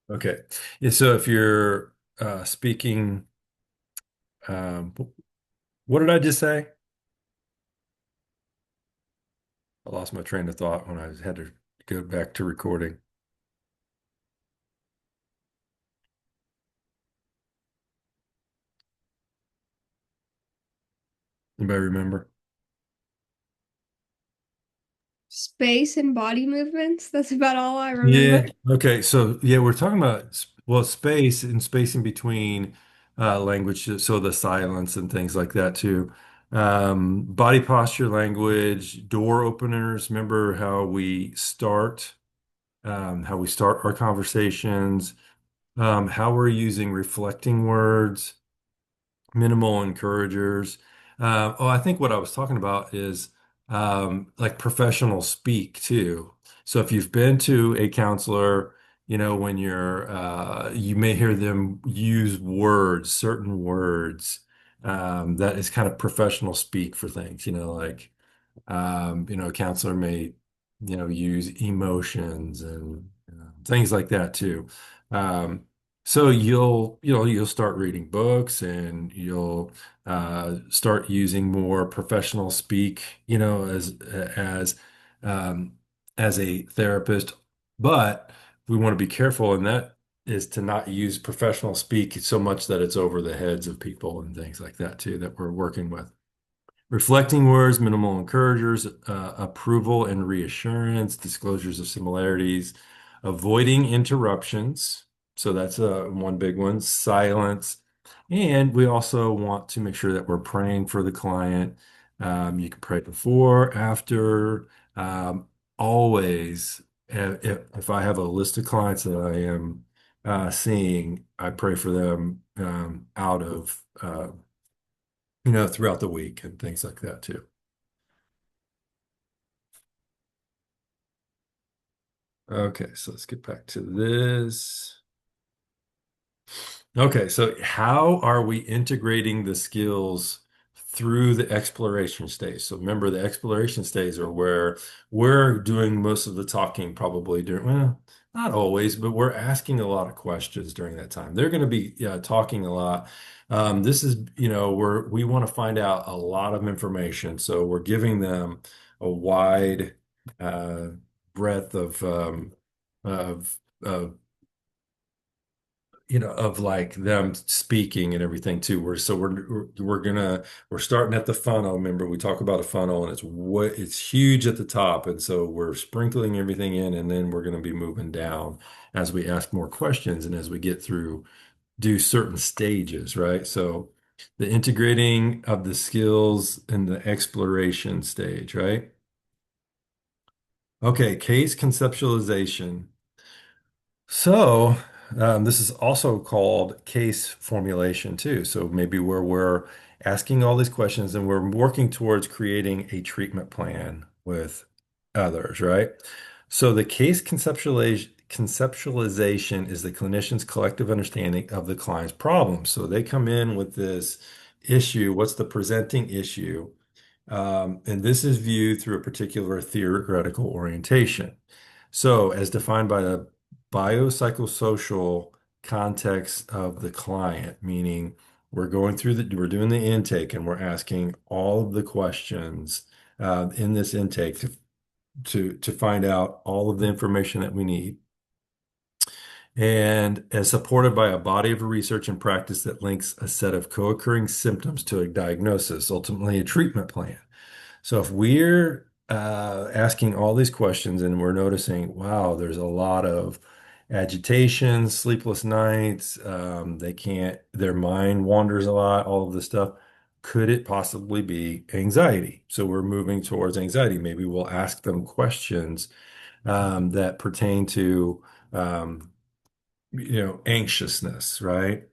Okay. Yeah, so if you're speaking, what did I just say? I lost my train of thought when I had to go back to recording. Anybody remember? Space and body movements. That's about all I remember. Yeah. Okay. So yeah, we're talking about well, space and spacing between language, so the silence and things like that too. Body posture, language, door openers. Remember how we start our conversations, how we're using reflecting words, minimal encouragers. I think what I was talking about is like professional speak too. So if you've been to a counselor, when you may hear them use words, certain words, that is kind of professional speak for things, like a counselor may, use emotions and things like that too. Um, so you'll start reading books and you'll start using more professional speak, as um, as a therapist. But we want to be careful, and that is to not use professional speak so much that it's over the heads of people and things like that too that we're working with. Reflecting words, minimal encouragers, approval and reassurance, disclosures of similarities, avoiding interruptions. So that's one big one. Silence. And we also want to make sure that we're praying for the client. You can pray before, after, always. If I have a list of clients that I am seeing, I pray for them out of throughout the week and things like that too. Okay, so let's get back to this. Okay, so how are we integrating the skills through the exploration stage? So remember, the exploration stage are where we're doing most of the talking, probably during, well, not always, but we're asking a lot of questions during that time. They're going to be talking a lot. This is, we want to find out a lot of information. So we're giving them a wide uh, breadth of of like them speaking and everything too. We're starting at the funnel. Remember, we talk about a funnel and it's huge at the top, and so we're sprinkling everything in, and then we're going to be moving down as we ask more questions and as we get through do certain stages, right? So the integrating of the skills in the exploration stage, right? Okay, case conceptualization. So, this is also called case formulation too. So maybe where we're asking all these questions and we're working towards creating a treatment plan with others, right? So the case conceptualization is the clinician's collective understanding of the client's problem. So they come in with this issue. What's the presenting issue? And this is viewed through a particular theoretical orientation. So, as defined by the biopsychosocial context of the client, meaning we're doing the intake and we're asking all of the questions in this intake to find out all of the information that we need. And as supported by a body of research and practice that links a set of co-occurring symptoms to a diagnosis, ultimately a treatment plan. So if we're asking all these questions and we're noticing, wow, there's a lot of agitation, sleepless nights, their mind wanders a lot, all of this stuff. Could it possibly be anxiety? So we're moving towards anxiety. Maybe we'll ask them questions that pertain to, um, anxiousness, right?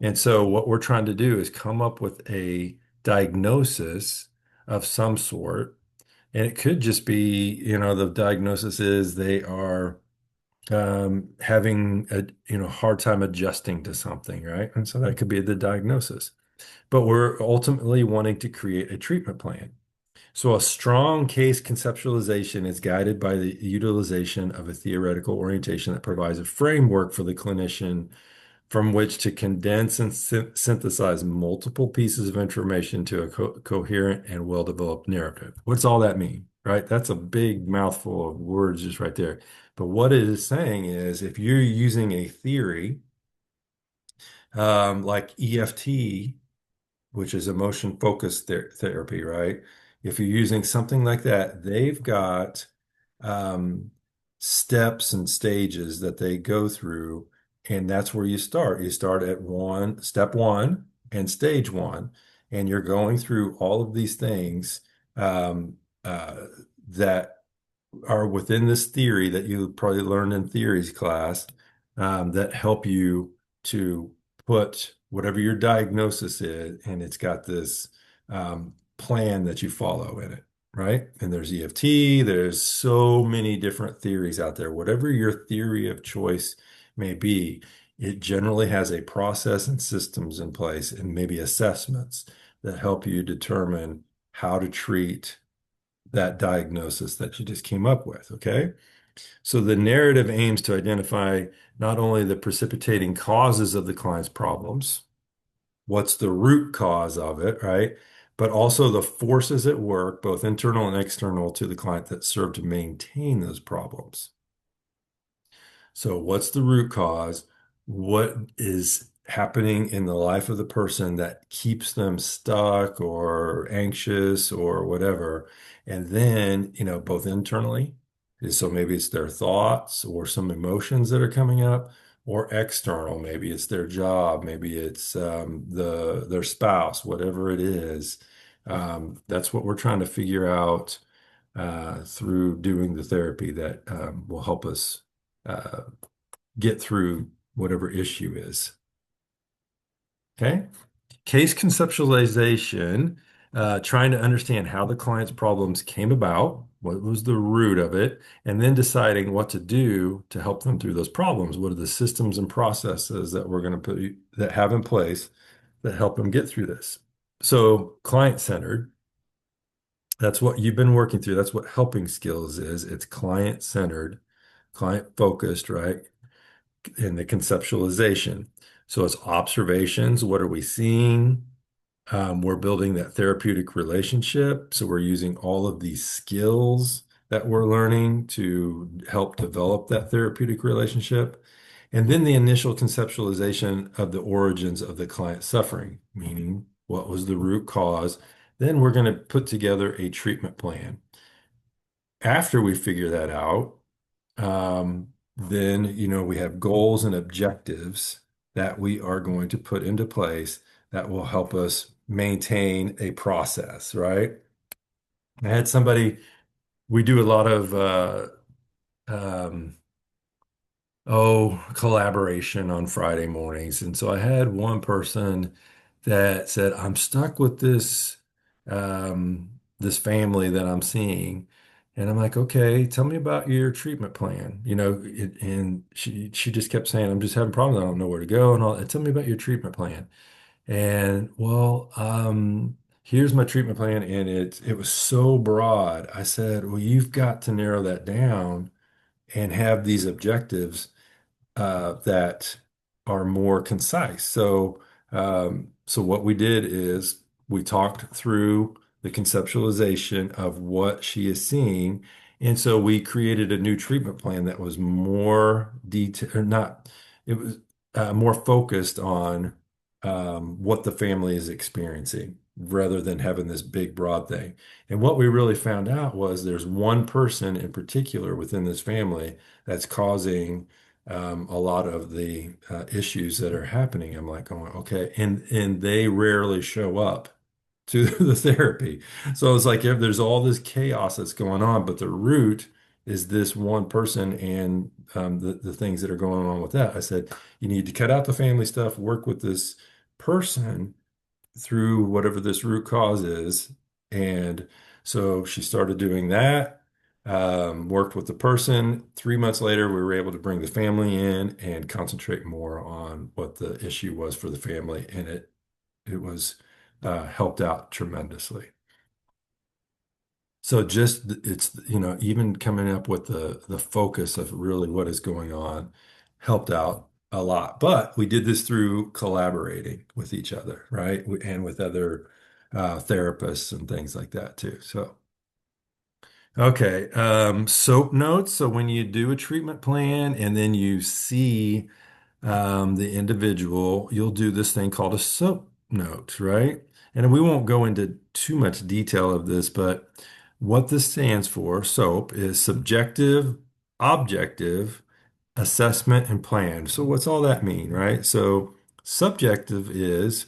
And so what we're trying to do is come up with a diagnosis of some sort. And it could just be, the diagnosis is they are having a, hard time adjusting to something, right? And so that could be the diagnosis. But we're ultimately wanting to create a treatment plan. So, a strong case conceptualization is guided by the utilization of a theoretical orientation that provides a framework for the clinician from which to condense and synthesize multiple pieces of information to a coherent and well-developed narrative. What's all that mean, right? That's a big mouthful of words just right there. But what it is saying is if you're using a theory like EFT, which is emotion focused therapy, right? If you're using something like that, they've got um, steps and stages that they go through, and that's where you start. You start at step one and stage one, and you're going through all of these things um, that are within this theory that you probably learned in theories class that help you to put whatever your diagnosis is, and it's got this plan that you follow in it, right? And there's EFT, there's so many different theories out there. Whatever your theory of choice may be, it generally has a process and systems in place and maybe assessments that help you determine how to treat that diagnosis that you just came up with. Okay. So the narrative aims to identify not only the precipitating causes of the client's problems, what's the root cause of it, right? But also the forces at work, both internal and external to the client that serve to maintain those problems. So, what's the root cause? What is happening in the life of the person that keeps them stuck or anxious or whatever? And then, both internally, so maybe it's their thoughts or some emotions that are coming up, or external, maybe it's their job, maybe it's their spouse, whatever it is. That's what we're trying to figure out through doing the therapy that will help us uh, get through whatever issue is. Okay. Case conceptualization, trying to understand how the client's problems came about, what was the root of it, and then deciding what to do to help them through those problems. What are the systems and processes that we're going to put that have in place that help them get through this? So, client-centered, that's what you've been working through. That's what helping skills is. It's client-centered, client-focused, right? In the conceptualization. So it's observations. What are we seeing? We're building that therapeutic relationship. So we're using all of these skills that we're learning to help develop that therapeutic relationship. And then the initial conceptualization of the origins of the client suffering, meaning what was the root cause. Then we're going to put together a treatment plan. After we figure that out, then, we have goals and objectives that we are going to put into place that will help us maintain a process, right? I had somebody, we do a lot of, um, collaboration on Friday mornings. And so I had one person that said, I'm stuck with this family that I'm seeing. And I'm like, okay, tell me about your treatment plan. And she just kept saying, I'm just having problems. I don't know where to go and all. And tell me about your treatment plan. And well, here's my treatment plan. And it was so broad. I said, well, you've got to narrow that down and have these objectives that are more concise. So what we did is we talked through the conceptualization of what she is seeing, and so we created a new treatment plan that was more detailed, or not, it was more focused on what the family is experiencing rather than having this big broad thing. And what we really found out was there's one person in particular within this family that's causing a lot of the issues that are happening. I'm like, going, okay, and they rarely show up to the therapy. So it's like if there's all this chaos that's going on, but the root is this one person and the things that are going on with that. I said, you need to cut out the family stuff, work with this person through whatever this root cause is. And so she started doing that, worked with the person. 3 months later, we were able to bring the family in and concentrate more on what the issue was for the family. And it was helped out tremendously. So just it's even coming up with the focus of really what is going on helped out a lot. But we did this through collaborating with each other, right? And with other therapists and things like that too. So okay, SOAP notes. So when you do a treatment plan and then you see the individual, you'll do this thing called a SOAP note, right? And we won't go into too much detail of this, but what this stands for, SOAP, is subjective, objective, assessment, and plan. So what's all that mean, right? So subjective is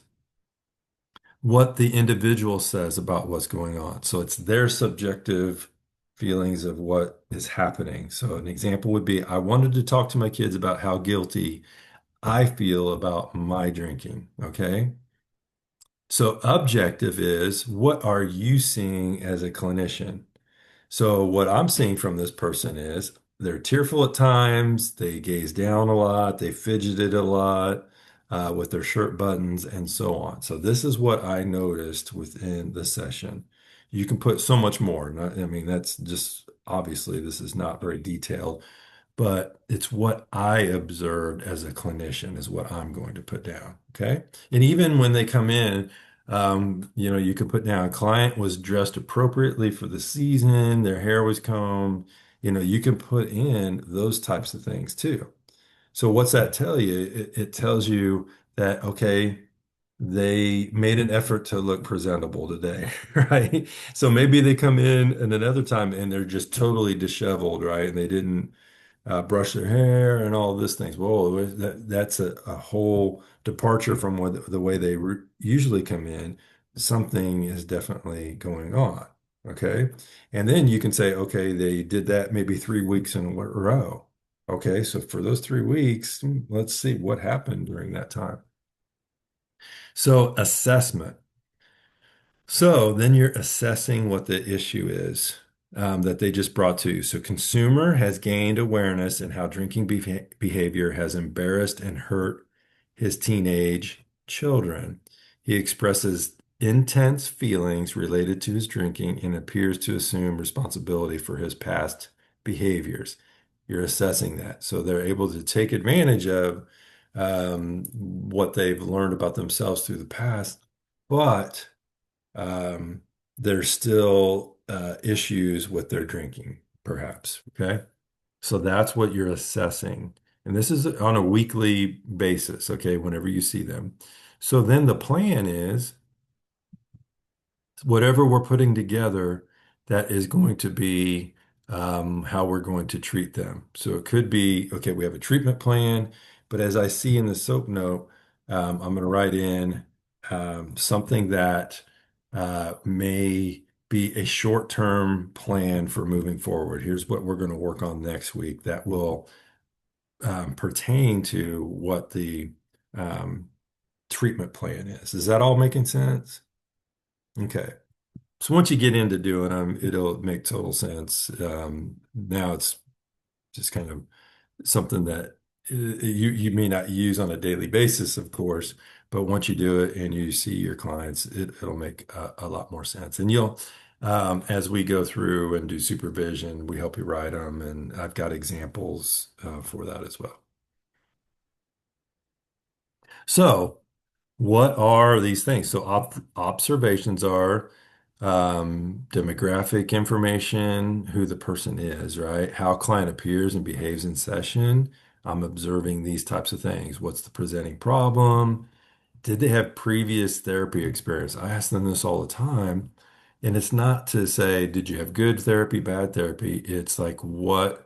what the individual says about what's going on. So it's their subjective feelings of what is happening. So an example would be, I wanted to talk to my kids about how guilty I feel about my drinking. Okay. So objective is, what are you seeing as a clinician? So what I'm seeing from this person is they're tearful at times, they gaze down a lot, they fidgeted a lot with their shirt buttons and so on. So this is what I noticed within the session. You can put so much more. I mean, that's just obviously this is not very detailed, but it's what I observed as a clinician is what I'm going to put down. Okay. And even when they come in, you could put down client was dressed appropriately for the season, their hair was combed. You can put in those types of things too. So what's that tell you? It tells you that, okay, they made an effort to look presentable today, right? So maybe they come in and another time and they're just totally disheveled, right? And they didn't brush their hair and all this things. Whoa, that's a whole departure from the way they usually come in. Something is definitely going on. Okay. And then you can say, okay, they did that maybe 3 weeks in a row. Okay. So for those 3 weeks, let's see what happened during that time. So assessment. So then you're assessing what the issue is that they just brought to you. So consumer has gained awareness in how drinking behavior has embarrassed and hurt his teenage children. He expresses intense feelings related to his drinking and appears to assume responsibility for his past behaviors. You're assessing that. So they're able to take advantage of what they've learned about themselves through the past, but um, there's still issues with their drinking, perhaps. Okay. So that's what you're assessing. And this is on a weekly basis, okay, whenever you see them. So then the plan is whatever we're putting together, that is going to be how we're going to treat them. So it could be, okay, we have a treatment plan, but as I see in the SOAP note, I'm going to write in something that may be a short-term plan for moving forward. Here's what we're going to work on next week that will pertain to what the um, treatment plan is. Is that all making sense? Okay. So once you get into doing them, it'll make total sense. Now it's just kind of something that you may not use on a daily basis, of course, but once you do it and you see your clients, it'll make a lot more sense. And as we go through and do supervision, we help you write them, and I've got examples for that as well. So. What are these things? So observations are demographic information, who the person is, right? How client appears and behaves in session. I'm observing these types of things. What's the presenting problem? Did they have previous therapy experience? I ask them this all the time. And it's not to say, did you have good therapy, bad therapy? It's like, what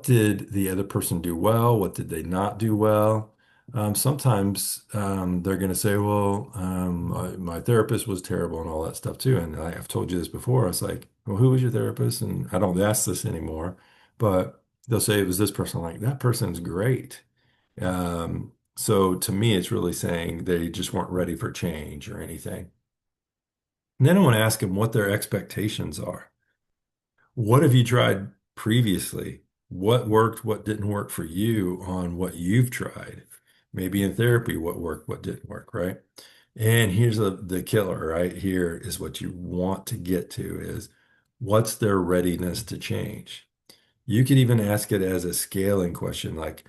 did the other person do well? What did they not do well? Sometimes they're going to say, well, my therapist was terrible and all that stuff too. And I've told you this before. I was like, well, who was your therapist? And I don't ask this anymore, but they'll say it was this person. I'm like, that person's great. So to me, it's really saying they just weren't ready for change or anything. And then I want to ask them what their expectations are. What have you tried previously? What worked, what didn't work for you on what you've tried? Maybe in therapy, what worked, what didn't work, right? And here's the killer right here is what you want to get to is What's their readiness to change? You could even ask it as a scaling question, like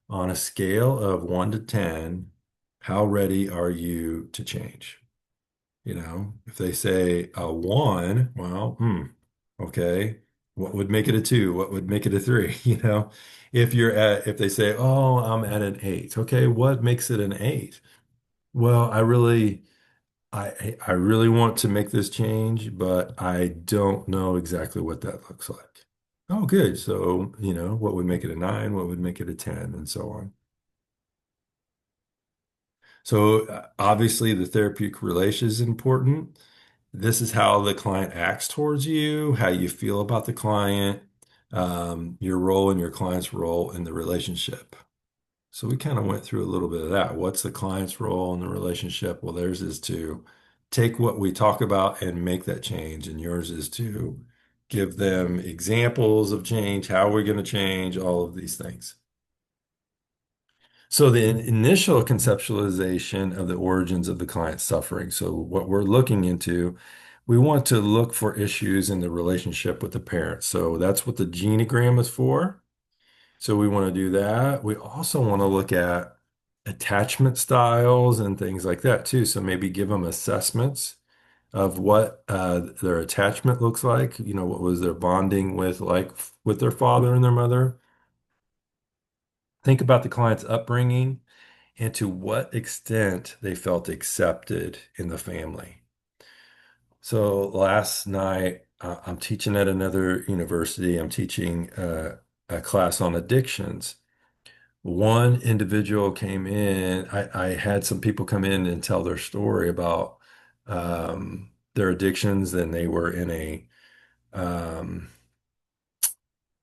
on a scale of 1 to 10, how ready are you to change? If they say a 1, well, okay, what would make it a 2? What would make it a 3? If they say, oh, I'm at an 8, okay, what makes it an 8? Well, I really want to make this change, but I don't know exactly what that looks like. Oh, good. So, what would make it a 9? What would make it a 10? And so on. So, obviously, the therapeutic relation is important. This is how the client acts towards you, how you feel about the client, your role and your client's role in the relationship. So we kind of went through a little bit of that. What's the client's role in the relationship? Well, theirs is to take what we talk about and make that change, and yours is to give them examples of change, how we're going to change, all of these things. So the initial conceptualization of the origins of the client's suffering. So what we're looking into, we want to look for issues in the relationship with the parents. So that's what the genogram is for. So we want to do that. We also want to look at attachment styles and things like that too. So maybe give them assessments of what their attachment looks like. What was their bonding with like with their father and their mother. Think about the client's upbringing and to what extent they felt accepted in the family. So last night, I'm teaching at another university. I'm teaching a class on addictions. One individual came in, I had some people come in and tell their story about their addictions, and they were in um,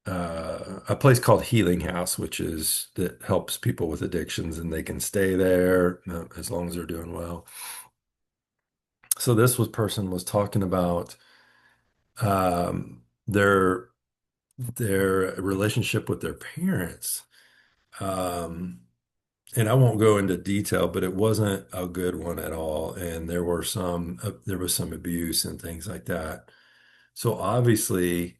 a place called Healing House, which is that helps people with addictions, and they can stay there as long as they're doing well. So this was person was talking about their relationship with their parents. Um, and I won't go into detail, but it wasn't a good one at all. And there was some abuse and things like that. So obviously,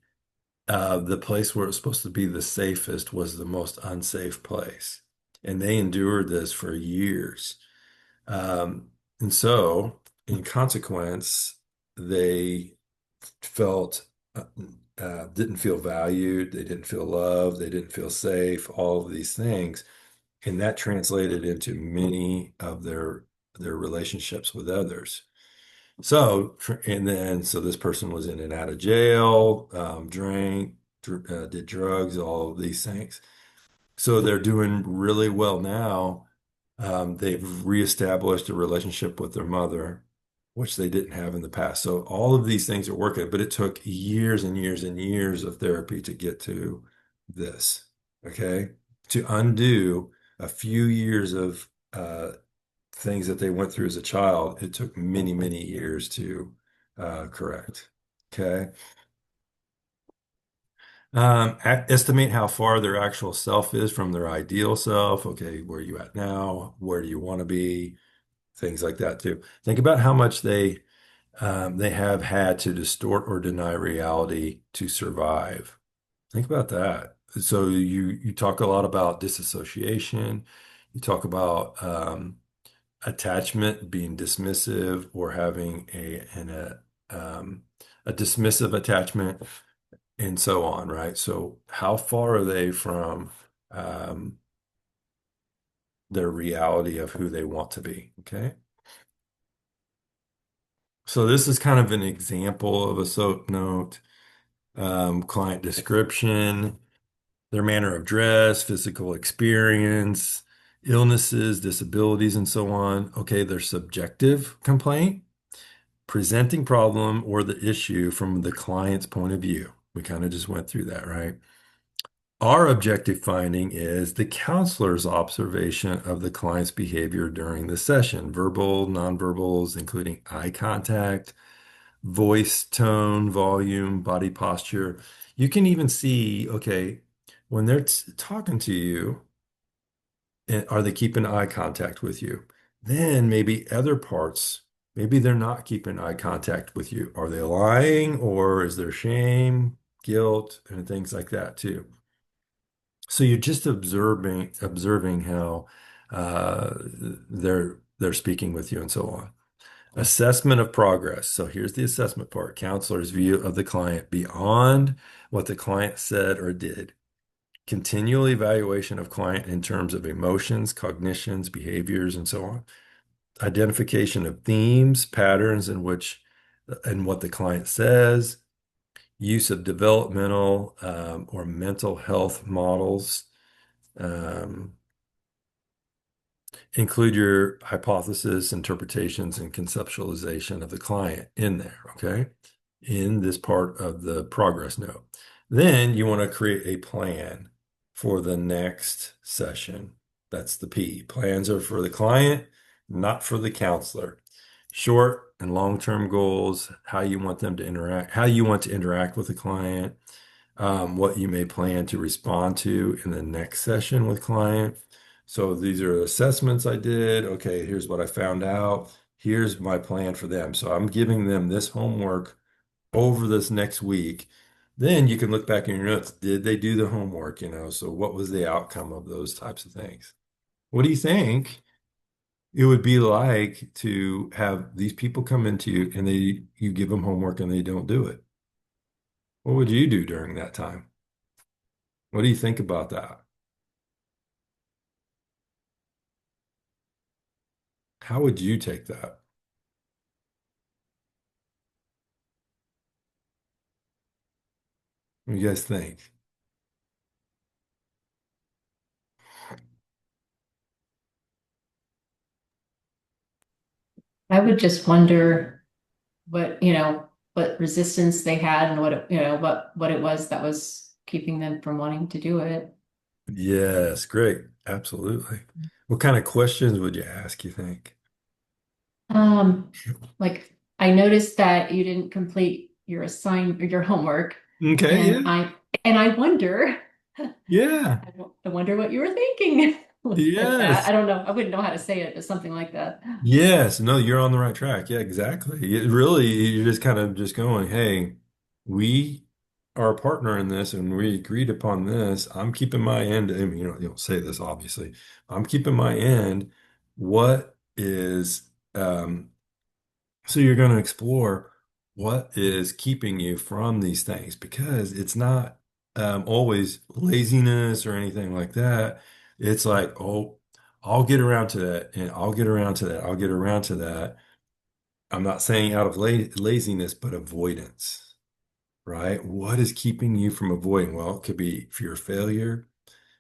the place where it was supposed to be the safest was the most unsafe place. And they endured this for years. And so, in consequence, they felt didn't feel valued, they didn't feel loved, they didn't feel safe, all of these things. And that translated into many of their relationships with others. So this person was in and out of jail, drank, did drugs, all of these things. So they're doing really well now. They've reestablished a relationship with their mother, which they didn't have in the past. So all of these things are working, but it took years and years and years of therapy to get to this. Okay. To undo a few years of things that they went through as a child, it took many, many years to correct. Okay. Estimate how far their actual self is from their ideal self. Okay, where are you at now? Where do you want to be? Things like that too. Think about how much they have had to distort or deny reality to survive. Think about that. So you talk a lot about disassociation. You talk about attachment being dismissive or having a dismissive attachment and so on, right? So how far are they from um, their reality of who they want to be? Okay. So this is kind of an example of a SOAP note, client description, their manner of dress, physical experience, illnesses, disabilities, and so on. Okay, their subjective complaint, presenting problem or the issue from the client's point of view. We kind of just went through that, right? Our objective finding is the counselor's observation of the client's behavior during the session, verbal, nonverbals, including eye contact, voice tone, volume, body posture. You can even see, okay, when they're talking to you, are they keeping eye contact with you? Then maybe other parts. Maybe they're not keeping eye contact with you. Are they lying or is there shame, guilt, and things like that too? So you're just observing how they're speaking with you and so on. Assessment of progress. So here's the assessment part. Counselor's view of the client beyond what the client said or did. Continual evaluation of client in terms of emotions, cognitions, behaviors, and so on. Identification of themes, patterns in which and what the client says. Use of developmental or mental health models. Um, Include your hypothesis, interpretations, and conceptualization of the client in there, okay? In this part of the progress note. Then you want to create a plan for the next session. That's the P. Plans are for the client, not for the counselor. Short and long-term goals, how you want them to interact, how you want to interact with the client, what you may plan to respond to in the next session with client. So these are assessments I did. Okay, here's what I found out. Here's my plan for them. So I'm giving them this homework over this next week. Then you can look back in your notes. Did they do the homework? So what was the outcome of those types of things? What do you think it would be like to have these people come into you and you give them homework and they don't do it? What would you do during that time? What do you think about that? How would you take that? What do you guys think? I would just wonder what, what resistance they had and what it was that was keeping them from wanting to do it. Yes, great. Absolutely. What kind of questions would you ask, you think? Um, like I noticed that you didn't complete your homework, Okay, and yeah. I wonder, Yeah. I wonder what you were thinking with that. Yes. I don't know. I wouldn't know how to say it, but something like that. Yes. No, you're on the right track. Yeah, exactly. It really, you're just kind of just going, hey, we are a partner in this and we agreed upon this. I'm keeping my end. I mean, you don't say this, obviously. I'm keeping my end. What is So you're going to explore what is keeping you from these things because it's not always laziness or anything like that. It's like, oh, I'll get around to that and I'll get around to that. I'll get around to that. I'm not saying out of laziness, but avoidance, right? What is keeping you from avoiding? Well, it could be fear of failure.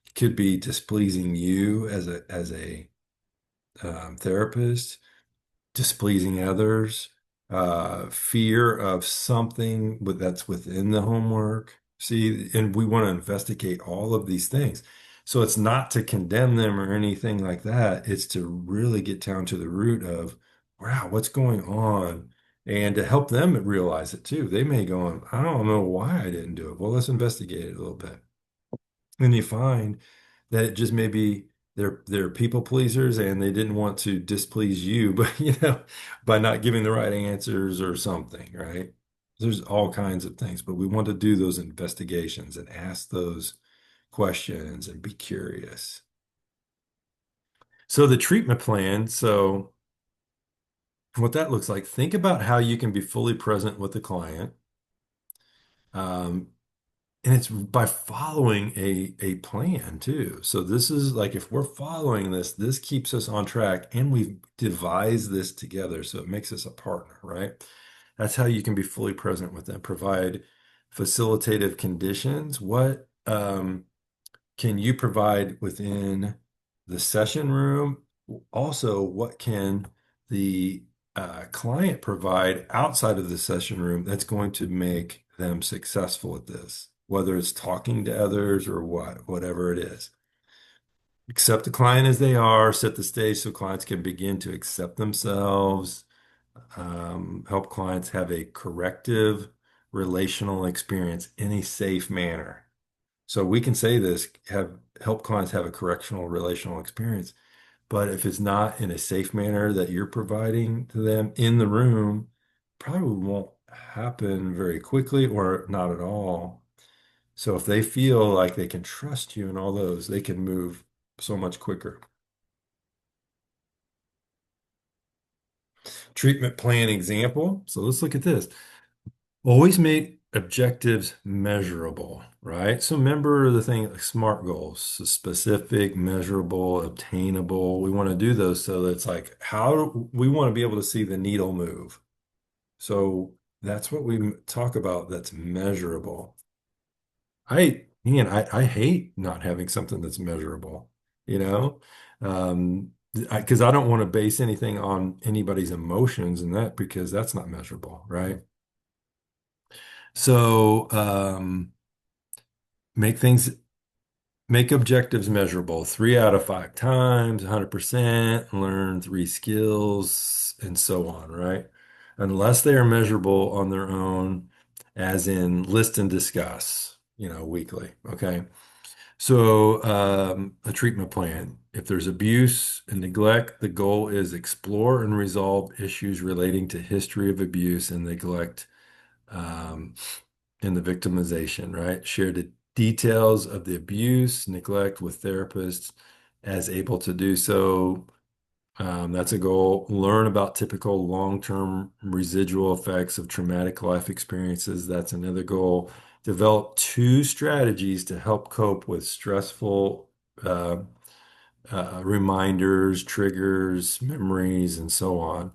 It could be displeasing you as a therapist, displeasing others, fear of something that's within the homework. See, and we want to investigate all of these things. So it's not to condemn them or anything like that. It's to really get down to the root of, wow, what's going on? And to help them realize it too. They may go on, I don't know why I didn't do it. Well, let's investigate it a little bit. And you find that it just maybe they're people pleasers and they didn't want to displease you, but by not giving the right answers or something, right? There's all kinds of things, but we want to do those investigations and ask those questions and be curious. So the treatment plan, so what that looks like, think about how you can be fully present with the client. Um, And it's by following a plan too. So this is like if we're following this, this keeps us on track and we've devised this together. So it makes us a partner, right? That's how you can be fully present with them. Provide facilitative conditions. What can you provide within the session room? Also, what can the client provide outside of the session room that's going to make them successful at this, whether it's talking to others or whatever it is. Accept the client as they are, set the stage so clients can begin to accept themselves, help clients have a corrective relational experience in a safe manner. So we can say this, have help clients have a correctional relational experience. But if it's not in a safe manner that you're providing to them in the room, probably won't happen very quickly or not at all. So if they feel like they can trust you and all those, they can move so much quicker. Treatment plan example. So let's look at this. Always make objectives measurable, right? So remember the thing like SMART goals, so specific, measurable, obtainable. We want to do those so that it's like how we want to be able to see the needle move. So that's what we talk about that's measurable. I hate not having something that's measurable, you know? Because I don't want to base anything on anybody's emotions and that because that's not measurable, right? So make things make objectives measurable 3 out of 5 times, 100%, learn 3 skills, and so on, right? Unless they are measurable on their own, as in list and discuss, weekly. Okay. So a treatment plan. If there's abuse and neglect, the goal is explore and resolve issues relating to history of abuse and neglect um, in the victimization, right? Share the details of the abuse, neglect with therapists as able to do so. That's a goal. Learn about typical long-term residual effects of traumatic life experiences. That's another goal. Develop 2 strategies to help cope with stressful uh, reminders, triggers, memories, and so on.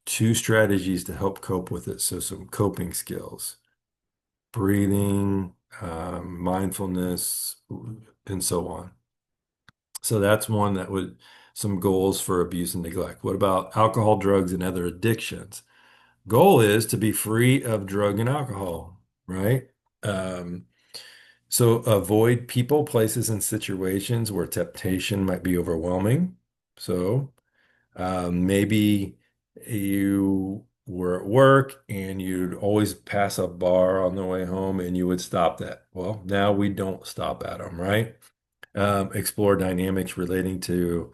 2 strategies to help cope with it. So some coping skills breathing, mindfulness, and so on. So that's one that would some goals for abuse and neglect. What about alcohol, drugs, and other addictions? Goal is to be free of drug and alcohol, right? Um, so avoid people, places, and situations where temptation might be overwhelming. So maybe you were at work and you'd always pass a bar on the way home and you would stop that. Well, now we don't stop at them, right? Explore dynamics relating to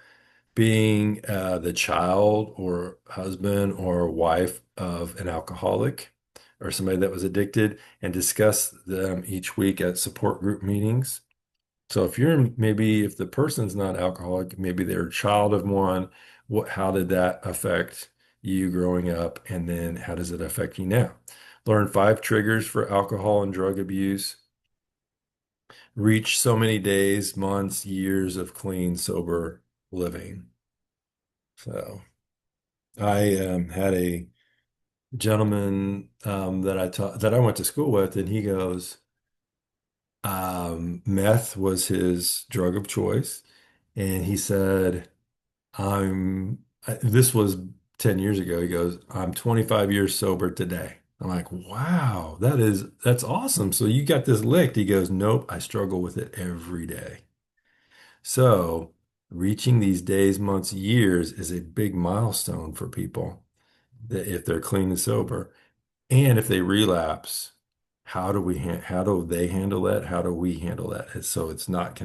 being the child or husband or wife of an alcoholic or somebody that was addicted and discuss them each week at support group meetings. So if the person's not alcoholic, maybe they're a child of one, how did that affect you growing up? And then how does it affect you now? Learn 5 triggers for alcohol and drug abuse. Reach so many days, months, years of clean, sober living. So I had a gentleman that I went to school with, and he goes, meth was his drug of choice. And he said, this was 10 years ago. He goes, I'm 25 years sober today. I'm like, wow, that's awesome. So you got this licked. He goes, nope, I struggle with it every day. So reaching these days, months, years is a big milestone for people that if they're clean and sober. And if they relapse, how do they handle that? How do we handle that? So it's not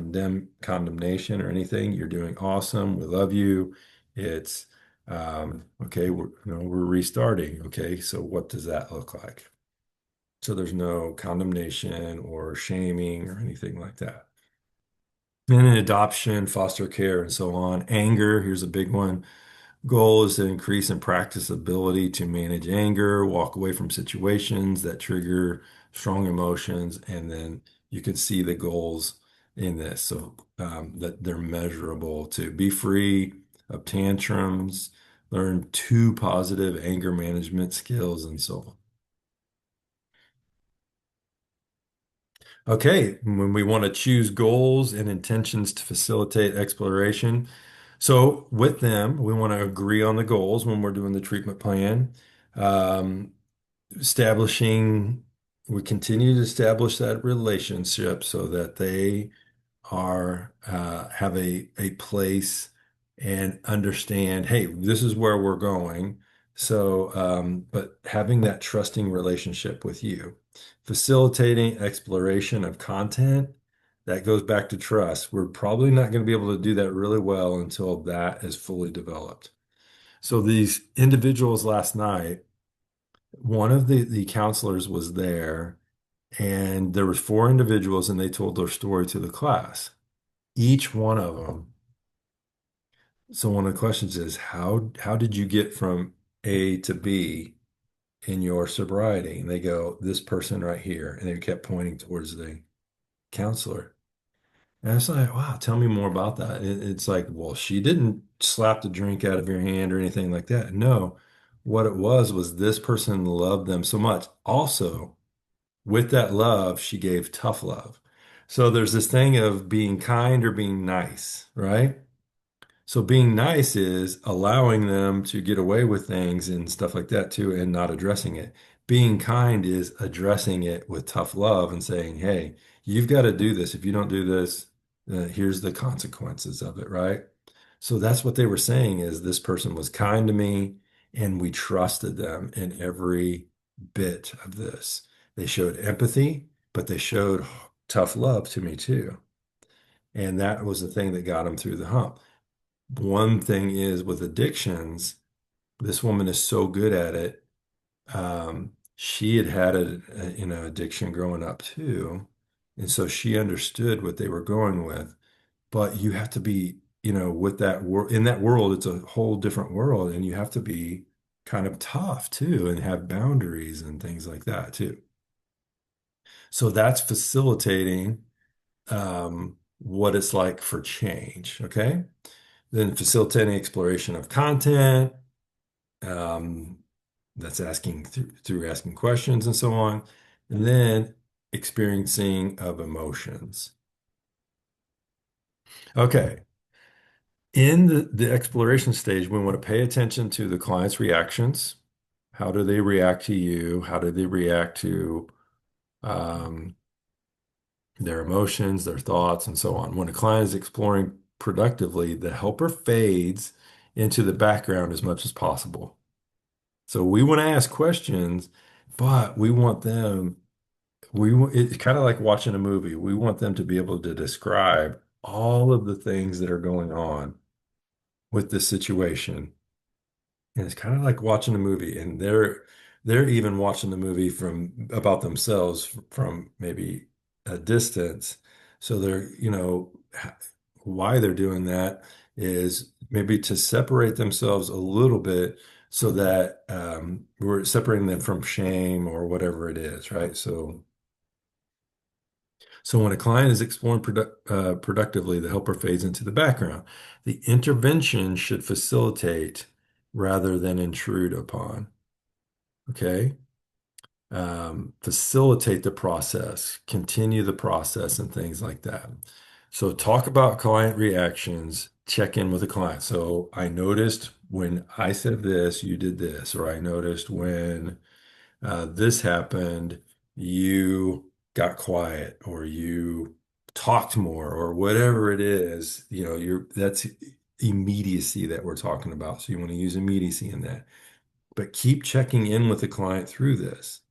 condemnation or anything. You're doing awesome. We love you. It's okay, we're restarting. Okay, so what does that look like? So there's no condemnation or shaming or anything like that. And then adoption, foster care, and so on. Anger, here's a big one. Goal is to increase and practice ability to manage anger, walk away from situations that trigger strong emotions, and then you can see the goals in this so that they're measurable to be free of tantrums, learn 2 positive anger management skills, and so on. Okay, when we want to choose goals and intentions to facilitate exploration. So with them, we want to agree on the goals when we're doing the treatment plan. Um, establishing, we continue to establish that relationship so that they have a place and understand, hey, this is where we're going. So, but having that trusting relationship with you, facilitating exploration of content, That goes back to trust. We're probably not going to be able to do that really well until that is fully developed. So these individuals last night, one of the counselors was there, and there were four individuals, and they told their story to the class. Each one of them. So one of the questions is, how did you get from A to B in your sobriety? And they go, this person right here. And they kept pointing towards the counselor. And I was like, wow, tell me more about that. It's like, well, she didn't slap the drink out of your hand or anything like that. No, what it was this person loved them so much. Also, with that love, she gave tough love. So there's this thing of being kind or being nice, right? So being nice is allowing them to get away with things and stuff like that too, and not addressing it. Being kind is addressing it with tough love and saying, hey, you've got to do this. If you don't do this, here's the consequences of it, right? So that's what they were saying is this person was kind to me and we trusted them in every bit of this. They showed empathy, but they showed tough love to me too. And that was the thing that got them through the hump. One thing is with addictions, this woman is so good at it. She had had addiction growing up too, and so she understood what they were going with. But you have to be, with that world in that world, it's a whole different world, and you have to be kind of tough too, and have boundaries and things like that too. So that's facilitating what it's like for change. Okay. Then facilitating exploration of content, um, that's asking through asking questions and so on. And then experiencing of emotions. Okay. In the exploration stage, we want to pay attention to the client's reactions. How do they react to you? How do they react to um, their emotions, their thoughts, and so on? When a client is exploring productively, the helper fades into the background as much as possible. So we want to ask questions, but we want them, it's kind of like watching a movie. We want them to be able to describe all of the things that are going on with the situation. And it's kind of like watching a movie, and they're even watching the movie from about themselves from maybe a distance. So why they're doing that is maybe to separate themselves a little bit so that we're separating them from shame or whatever it is, right? So when a client is exploring productively, the helper fades into the background. The intervention should facilitate rather than intrude upon. Okay. Facilitate the process, continue the process, and things like that. So talk about client reactions, check in with the client. So I noticed when I said this, you did this, or I noticed when this happened, you got quiet or you talked more or whatever it is, that's immediacy that we're talking about. So you want to use immediacy in that. But keep checking in with the client through this.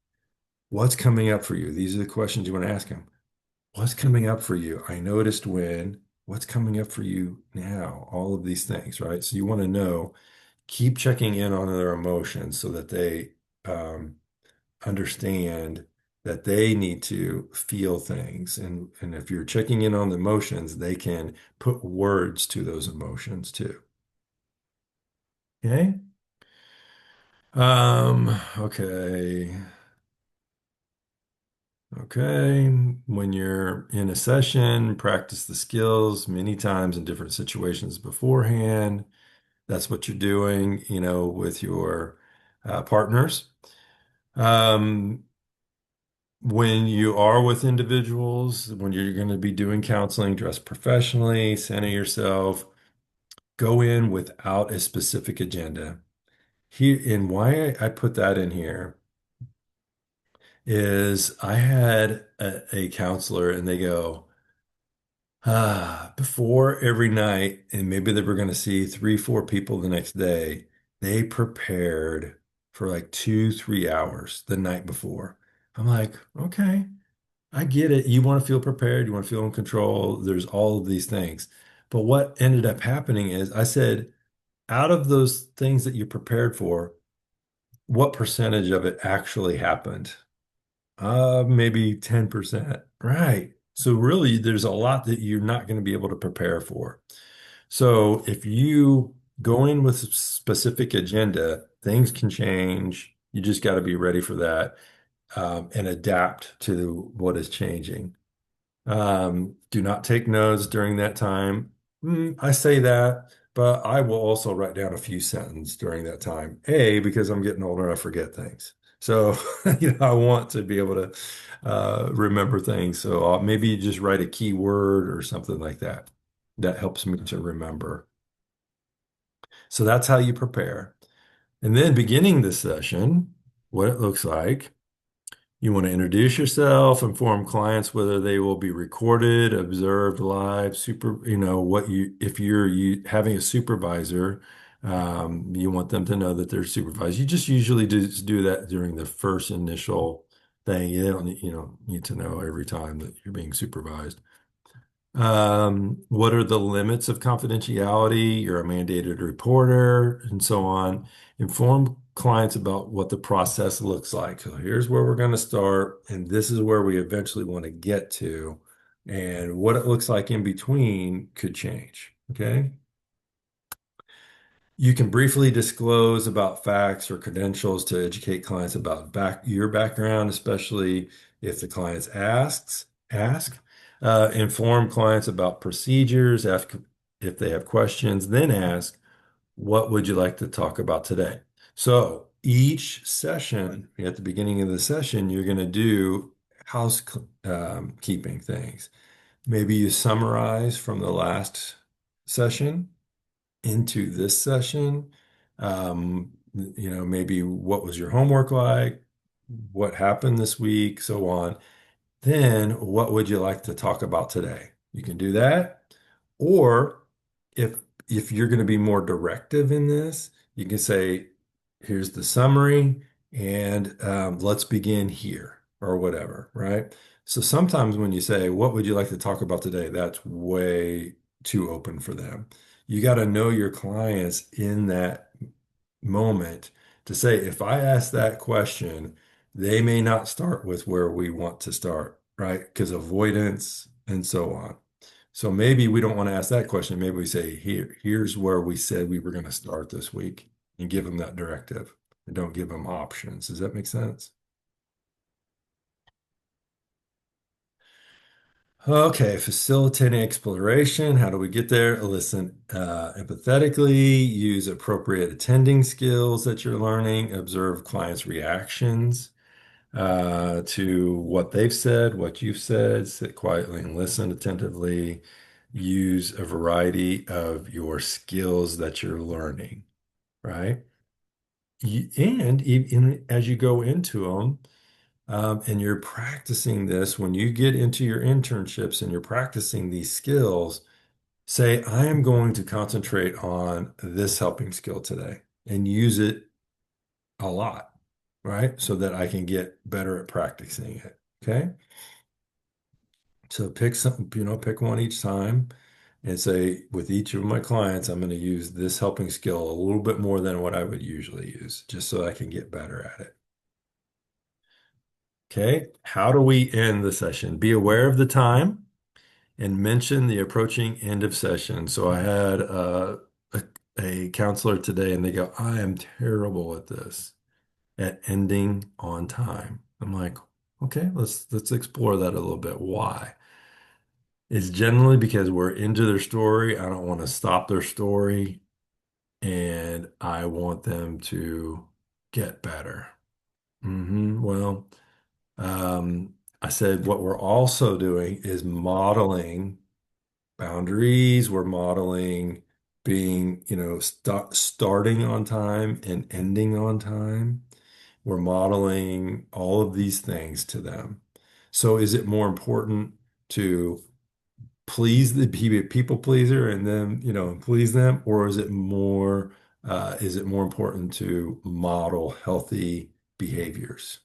What's coming up for you? These are the questions you want to ask them. What's coming up for you? I noticed when, what's coming up for you now? All of these things, right? So you want to know, keep checking in on their emotions so that they understand that they need to feel things. And if you're checking in on the emotions, they can put words to those emotions too. Okay. Okay. Okay. When you're in a session, practice the skills many times in different situations beforehand. That's what you're doing, with your partners. Um, when you are with individuals, when you're going to be doing counseling, dress professionally, center yourself, go in without a specific agenda. Here, and why I put that in here is I had a counselor and they go, before every night, and maybe they were going to see three, four people the next day, they prepared for like 2, 3 hours the night before. I'm like, okay. I get it. You want to feel prepared. You want to feel in control. There's all of these things. But what ended up happening is I said, out of those things that you prepared for, what percentage of it actually happened? Maybe 10%. Right. So really, there's a lot that you're not going to be able to prepare for. So if you go in with a specific agenda, things can change. You just got to be ready for that, and adapt to what is changing. Do not take notes during that time. I say that, but I will also write down a few sentences during that time. A, because I'm getting older, I forget things. So, I want to be able to remember things. So maybe just write a key word or something like that. That helps me to remember. So that's how you prepare. And then beginning the session, what it looks like. You want to introduce yourself, inform clients whether they will be recorded, observed live, if you're having a supervisor, you want them to know that they're supervised. You just usually just do that during the first initial thing. You don't need to know every time that you're being supervised. What are the limits of confidentiality? You're a mandated reporter, and so on. Inform clients about what the process looks like. So here's where we're going to start, and this is where we eventually want to get to. And what it looks like in between could change. Okay. You can briefly disclose about facts or credentials to educate clients about your background, especially if the clients ask. Inform clients about procedures, ask if they have questions, then ask, what would you like to talk about today? So each session, at the beginning of the session, you're going to do keeping things. Maybe you summarize from the last session into this session. Maybe what was your homework like? What happened this week? So on. Then what would you like to talk about today? You can do that. Or if if you're going to be more directive in this, you can say, here's the summary, and let's begin here or whatever, right? So sometimes when you say, what would you like to talk about today? That's way too open for them. You got to know your clients in that moment to say, if I ask that question, they may not start with where we want to start, right? Because avoidance and so on. So maybe we don't want to ask that question. Maybe we say, here's where we said we were going to start this week, and give them that directive and don't give them options. Does that make sense? Okay, facilitating exploration. How do we get there? Listen empathetically, use appropriate attending skills that you're learning, observe clients' reactions to what they've said, what you've said, sit quietly and listen attentively, use a variety of your skills that you're learning, right? And even as you go into them, and you're practicing this, when you get into your internships and you're practicing these skills, say, I am going to concentrate on this helping skill today and use it a lot, right? So that I can get better at practicing it. Okay. So pick one each time and say, with each of my clients, I'm going to use this helping skill a little bit more than what I would usually use, just so I can get better at it. Okay. How do we end the session? Be aware of the time and mention the approaching end of session. So I had a counselor today, and they go, I am terrible at this, at ending on time. I'm like, okay, let's explore that a little bit. Why? It's generally because we're into their story. I don't want to stop their story, and I want them to get better. Well, I said what we're also doing is modeling boundaries. We're modeling being, starting on time and ending on time. We're modeling all of these things to them. So is it more important to please be a people pleaser and then, please them, or is it more important to model healthy behaviors?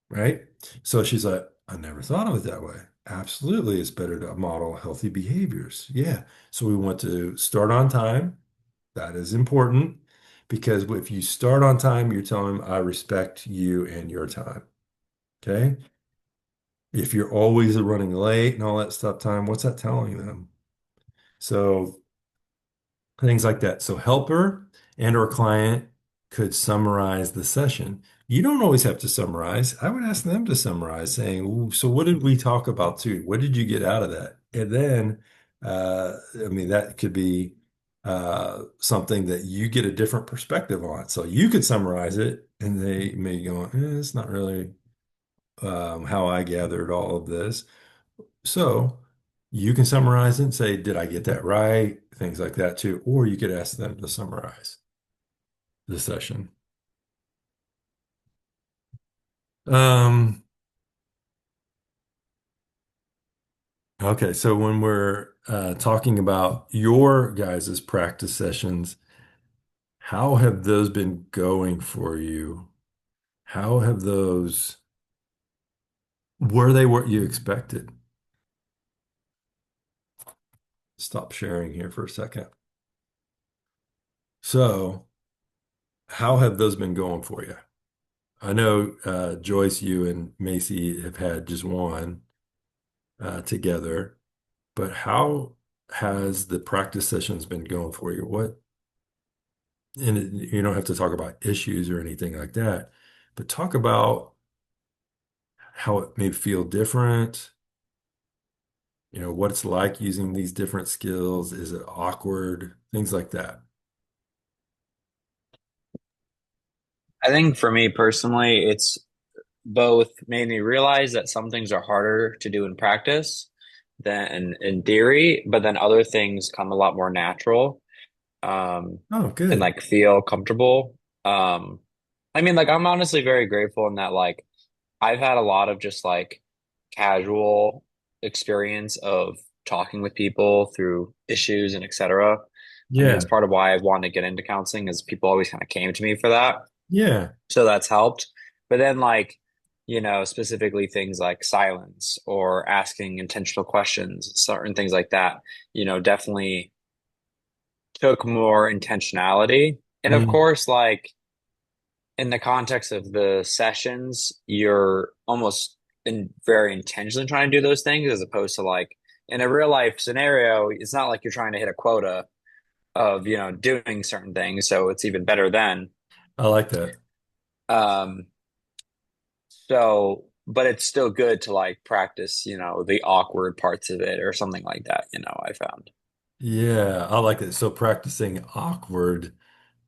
Right? So she's like, I never thought of it that way. Absolutely, it's better to model healthy behaviors. Yeah. So we want to start on time. That is important because if you start on time, you're telling them, I respect you and your time. Okay. If you're always running late and all that stuff time, what's that telling them? So things like that. So helper and or client could summarize the session. You don't always have to summarize. I would ask them to summarize, saying, "Ooh, so what did we talk about too? What did you get out of that?" And then, I mean, that could be something that you get a different perspective on. So you could summarize it, and they may go, it's not really how I gathered all of this. So you can summarize it and say, did I get that right? Things like that too. Or you could ask them to summarize the session. Um, okay, so when we're talking about your guys' practice sessions, how have those been going for you? How have those, were they what you expected? Stop sharing here for a second. So, how have those been going for you? I know Joyce, you and Macy have had just one together, but how has the practice sessions been going for you? And you don't have to talk about issues or anything like that, but talk about how it may feel different, what it's like using these different skills. Is it awkward? Things like that. I think for me personally, it's both made me realize that some things are harder to do in practice than in theory, but then other things come a lot more natural, Oh, and good. like feel comfortable. Um, I mean, like I'm honestly very grateful in that like I've had a lot of just like casual experience of talking with people through issues and etc. I mean, it's Yeah. part of why I wanted to get into counseling is people always kind of came to me for that. Yeah. So that's helped. But then, like, specifically things like silence or asking intentional questions, certain things like that, definitely took more intentionality. And of Mm, course, like in the context of the sessions, you're almost very intentionally trying to do those things as opposed to like in a real life scenario, it's not like you're trying to hit a quota of, doing certain things. So it's even better then. I like that. Um, So, but it's still good to like practice, the awkward parts of it or something like that, I found. Yeah, I like that. So practicing awkward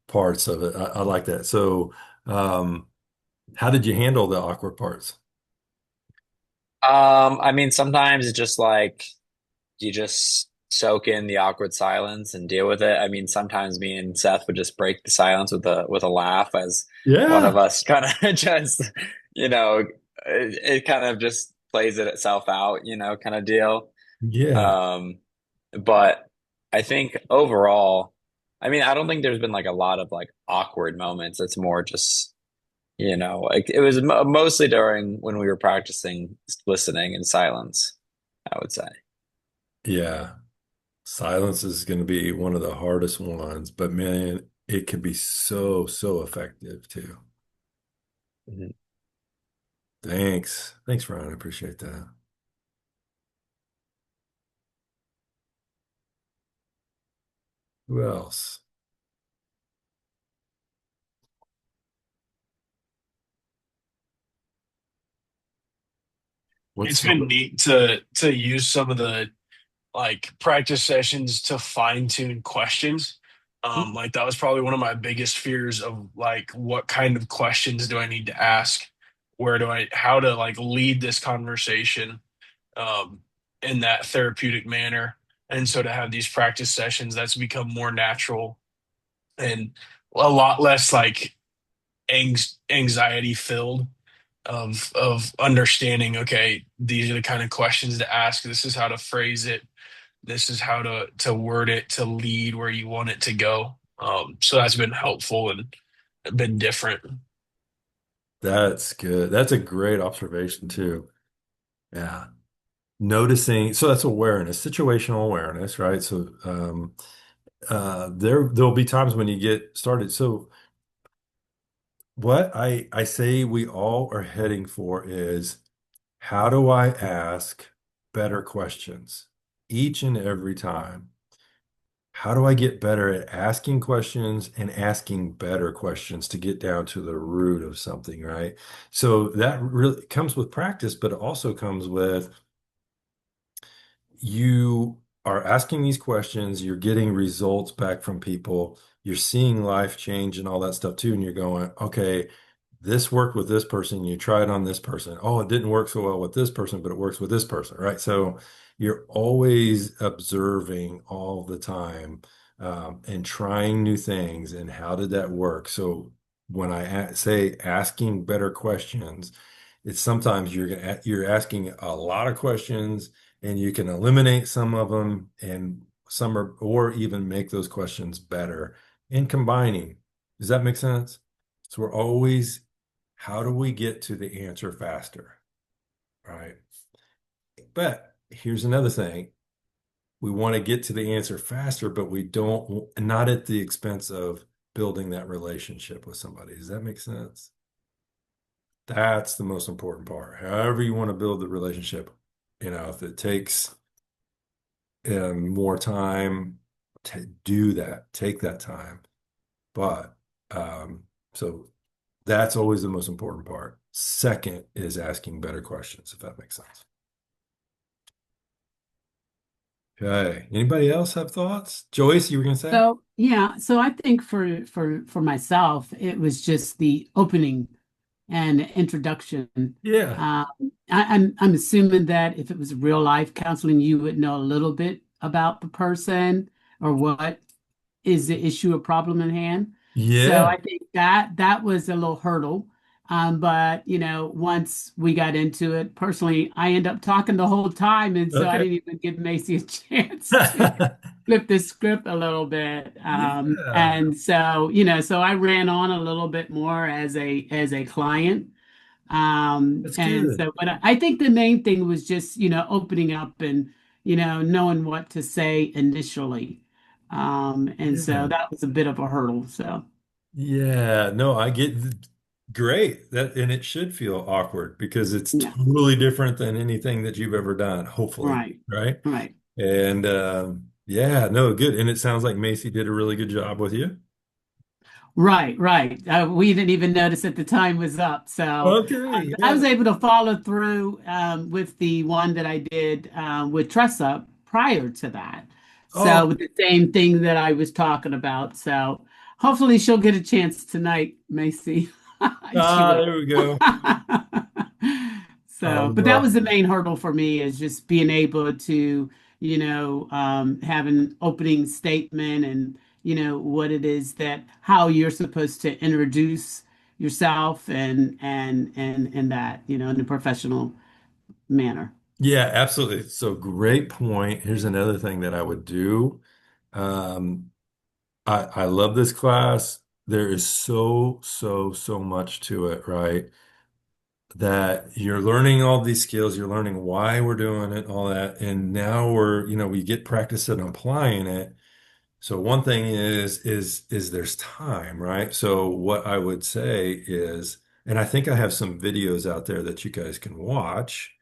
parts of it. I like that. So, how did you handle the awkward parts? I mean, sometimes it's just like you just soak in the awkward silence and deal with it. I mean, sometimes me and Seth would just break the silence with a laugh as one Yeah. of us kind of just, you know, it kind of just plays it itself out, kind of deal. Yeah. Um, but I think overall, I mean, I don't think there's been like a lot of like awkward moments. It's more just, like it was mostly during when we were practicing listening in silence, I would say. Yeah. Silence is going to be one of the hardest ones, but man, it can be so, so effective too. Mhm. Thanks. Thanks, Ryan. I appreciate that. Who else? What's It's some? been neat to use some of the like practice sessions to fine tune questions. Like that was probably one of my biggest fears of like what kind of questions do I need to ask? How to like lead this conversation um, in that therapeutic manner. And so to have these practice sessions, that's become more natural and a lot less like anxiety filled of understanding, okay, these are the kind of questions to ask, this is how to phrase it, this is how to word it to lead where you want it to go. So that's been helpful and been different. That's good. That's a great observation too. Yeah. Noticing, so that's awareness, situational awareness, right? So there'll be times when you get started. So what I say we all are heading for is how do I ask better questions each and every time? How do I get better at asking questions and asking better questions to get down to the root of something, right? So that really comes with practice, but it also comes with you are asking these questions, you're getting results back from people, you're seeing life change and all that stuff too, and you're going, okay, this worked with this person, you try it on this person. Oh, it didn't work so well with this person, but it works with this person, right? So you're always observing all the time, and trying new things. And how did that work? So when I say asking better questions, it's sometimes you're asking a lot of questions and you can eliminate some of them and some are, or even make those questions better and combining. Does that make sense? So we're always, how do we get to the answer faster? Right. But here's another thing. We want to get to the answer faster, but we don't, not at the expense of building that relationship with somebody. Does that make sense? That's the most important part. However you want to build the relationship, if it takes more time to do that, take that time. But so that's always the most important part. Second is asking better questions, if that makes sense. Okay. Anybody else have thoughts? Joyce, you were going to say? So yeah, so I think for myself, it was just the opening and introduction. Yeah. Um, I'm assuming that if it was real life counseling, you would know a little bit about the person or what is the issue or problem in hand. So Yeah. I think that was a little hurdle. But once we got into it, personally, I end up talking the whole time, and so I Okay. didn't even give Macy a chance to flip the script a little bit. Yeah. And so, so I ran on a little bit more as a client. That's And good. so, but I think the main thing was just, opening up and, knowing what to say initially. And so Yeah. that was a bit of a hurdle. So, Yeah. No, I get great. That and it should feel awkward because it's yeah, totally different than anything that you've ever done, hopefully, right, right? right. And yeah, no, good. And it sounds like Macy did a really good job with you. Right, right. We didn't even notice that the time was up. So Okay, I was yeah. able to follow through with the one that I did with Trust Up prior to that. Oh, So with the same thing that I was talking about. So hopefully she'll get a chance tonight, Macy. She will. there we go. So, All but that was the right. main hurdle for me is just being able to, have an opening statement and, what it is that how you're supposed to introduce yourself and that, in a professional manner. Yeah, absolutely. So great point. Here's another thing that I would do. Um, I love this class. There is so much to it, right? That you're learning all these skills, you're learning why we're doing it, all that. And now we get practice at applying it. So one thing is there's time, right? So what I would say is, and I think I have some videos out there that you guys can watch,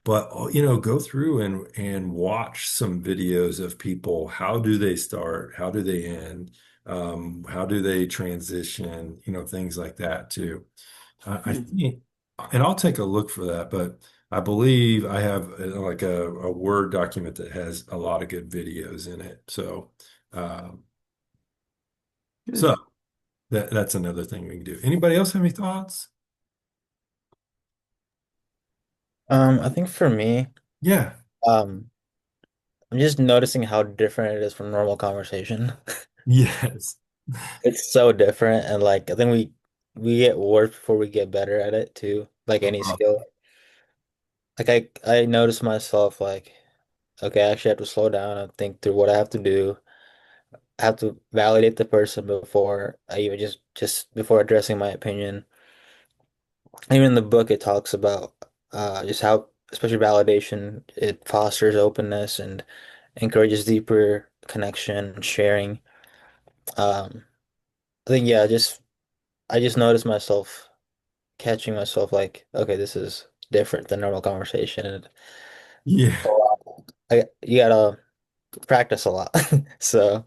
but go through and watch some videos of people. How do they start? How do they end? How do they transition? Things like that too. I Yeah. think, and I'll take a look for that, but I believe I have like a Word document that has a lot of good videos in it. Um, so Good. that's another thing we can do. Anybody else have any thoughts? I think for me, Yeah. um, I'm just noticing how different it is from normal conversation. Yes. It's so different, and like I think we get worse before we get better at it too. Like any Uh-huh. skill. Like I notice myself like, okay, I actually have to slow down and think through what I have to do. I have to validate the person before I even just before addressing my opinion. Even in the book, it talks about just how especially validation, it fosters openness and encourages deeper connection and sharing. Um, I think yeah, I just noticed myself catching myself like, okay, this is different than normal conversation, and Yeah. you gotta practice a lot. So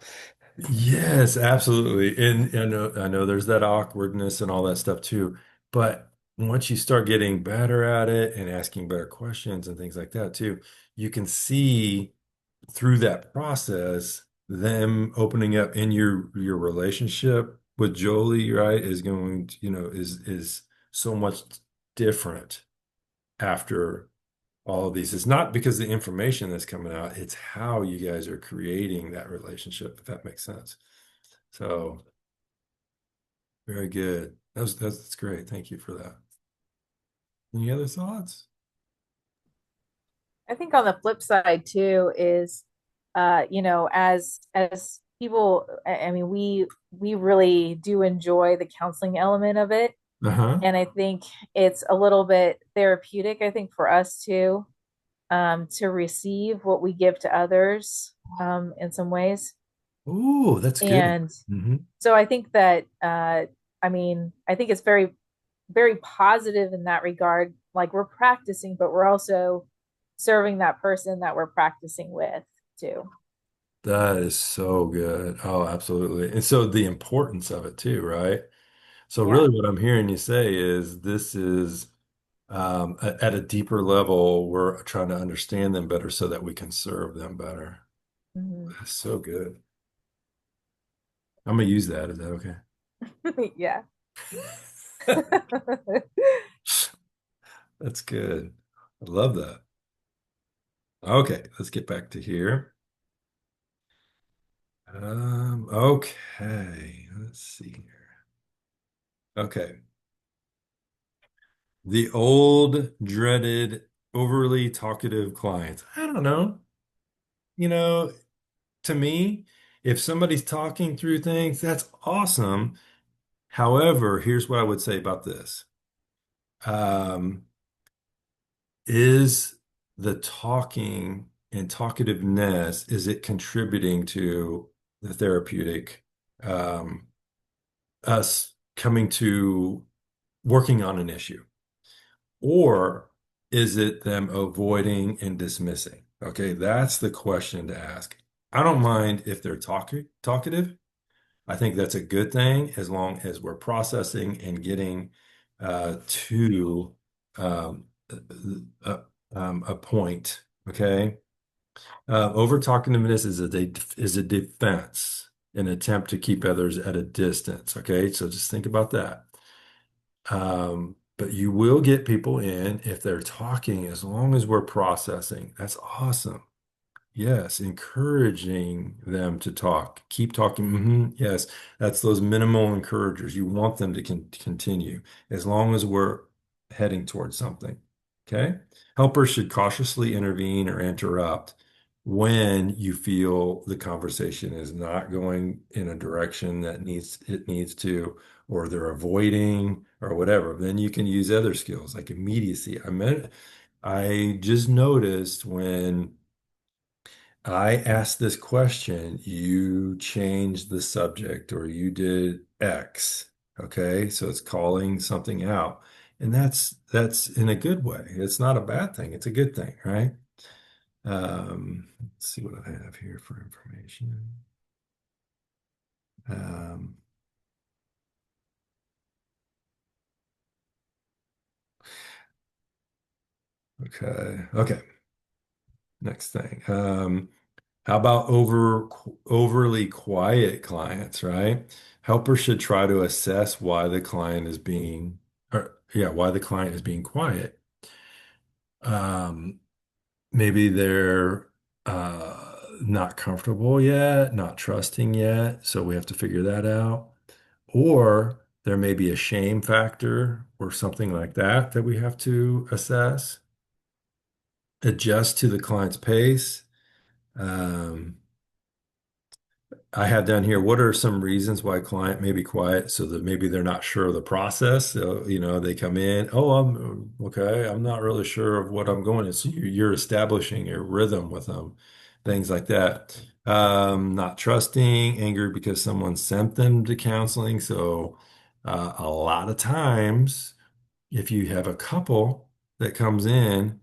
Yes, absolutely. And I know there's that awkwardness and all that stuff too. But once you start getting better at it and asking better questions and things like that too, you can see through that process them opening up in your relationship with Jolie, right, is going to, is so much different after all of these. It's not because the information that's coming out, it's how you guys are creating that relationship, if that makes sense. So very good. That's great. Thank you for that. Any other thoughts? I think on the flip side too is, as people, I mean, we really do enjoy the counseling element of it, Uh-huh. and I think it's a little bit therapeutic. I think for us too, to receive what we give to others, in some ways, Oh, that's good. and Hmm. so I think that, I mean, I think it's very, very positive in that regard. Like we're practicing, but we're also serving that person that we're practicing with too. That is so good. Oh, absolutely. And so the importance of it too, right? So really Yeah. what I'm hearing you say is this is at a deeper level, we're trying to understand them better so that we can serve them better. Mhm. That's so good. I'm gonna use that. Is that okay? Yeah. That's good. I love that. Okay, let's get back to here. Okay, let's see here. Okay. The old dreaded overly talkative clients. I don't know. You know, to me, if somebody's talking through things, that's awesome. However, here's what I would say about this. Um, is the talking and talkativeness, is it contributing to the therapeutic, um, us coming to working on an issue? Or is it them avoiding and dismissing? Okay, that's the question to ask. I don't mind if they're talkative. I think that's a good thing as long as we're processing and getting to um, a, a point. Okay, over talkativeness is a defense, an attempt to keep others at a distance. Okay, so just think about that. But you will get people in if they're talking as long as we're processing. That's awesome. Yes, encouraging them to talk. Keep talking. Yes, that's those minimal encouragers. You want them to continue as long as we're heading towards something. Okay. Helpers should cautiously intervene or interrupt when you feel the conversation is not going in a direction that needs to, or they're avoiding or whatever. Then you can use other skills like immediacy. I just noticed when I asked this question, you changed the subject or you did X. Okay. So it's calling something out. And that's in a good way. It's not a bad thing. It's a good thing, right? Let's see what I have here for information. Um, okay. Okay. Next thing. How about overly quiet clients, right? Helpers should try to assess why the client is being, or yeah, why the client is being quiet. Um, Maybe they're not comfortable yet, not trusting yet, so we have to figure that out. Or there may be a shame factor or something like that that we have to assess, adjust to the client's pace. Um, I had down here, what are some reasons why a client may be quiet so that maybe they're not sure of the process? So, they come in, oh, I'm okay. I'm not really sure of what I'm going to. So you're establishing a rhythm with them, things like that. Not trusting, angry because someone sent them to counseling. So, a lot of times, if you have a couple that comes in,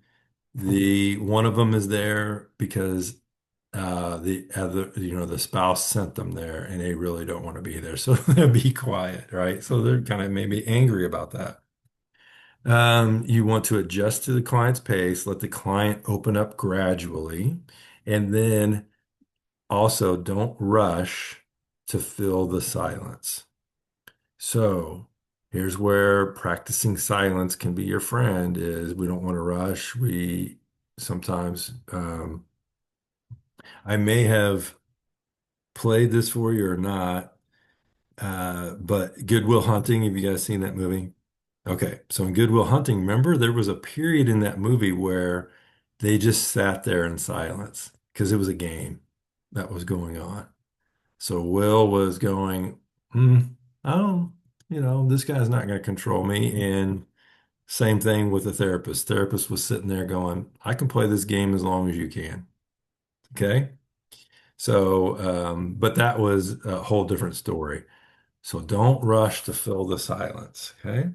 the one of them is there because the other, the spouse sent them there and they really don't want to be there. So they'll be quiet, right? So they're kind of maybe angry about that. You want to adjust to the client's pace, let the client open up gradually, and then also don't rush to fill the silence. So here's where practicing silence can be your friend is we don't want to rush. We sometimes, I may have played this for you or not. But Good Will Hunting, have you guys seen that movie? Okay, so in Good Will Hunting, remember there was a period in that movie where they just sat there in silence because it was a game that was going on. So Will was going, I don't, this guy's not going to control me. And same thing with the therapist. Therapist was sitting there going, I can play this game as long as you can. Okay. So, but that was a whole different story. So don't rush to fill the silence. Okay.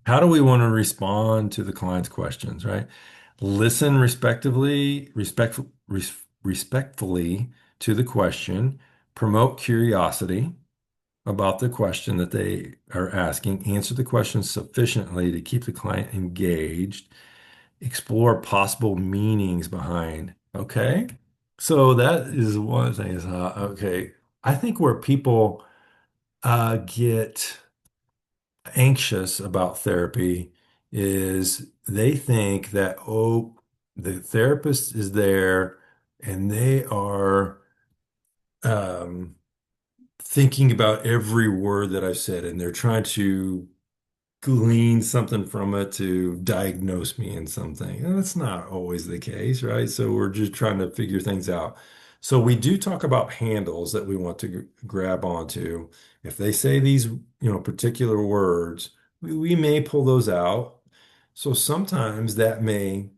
How do we want to respond to the client's questions, right? Listen respectfully to the question, promote curiosity about the question that they are asking, answer the question sufficiently to keep the client engaged, explore possible meanings behind. Okay. So that is one thing is, okay. I think where people get anxious about therapy is they think that, oh, the therapist is there and they are um, thinking about every word that I've said and they're trying to glean something from it to diagnose me in something. And that's not always the case, right? So we're just trying to figure things out. So we do talk about handles that we want to grab onto. If they say these, particular words, we may pull those out. So sometimes that may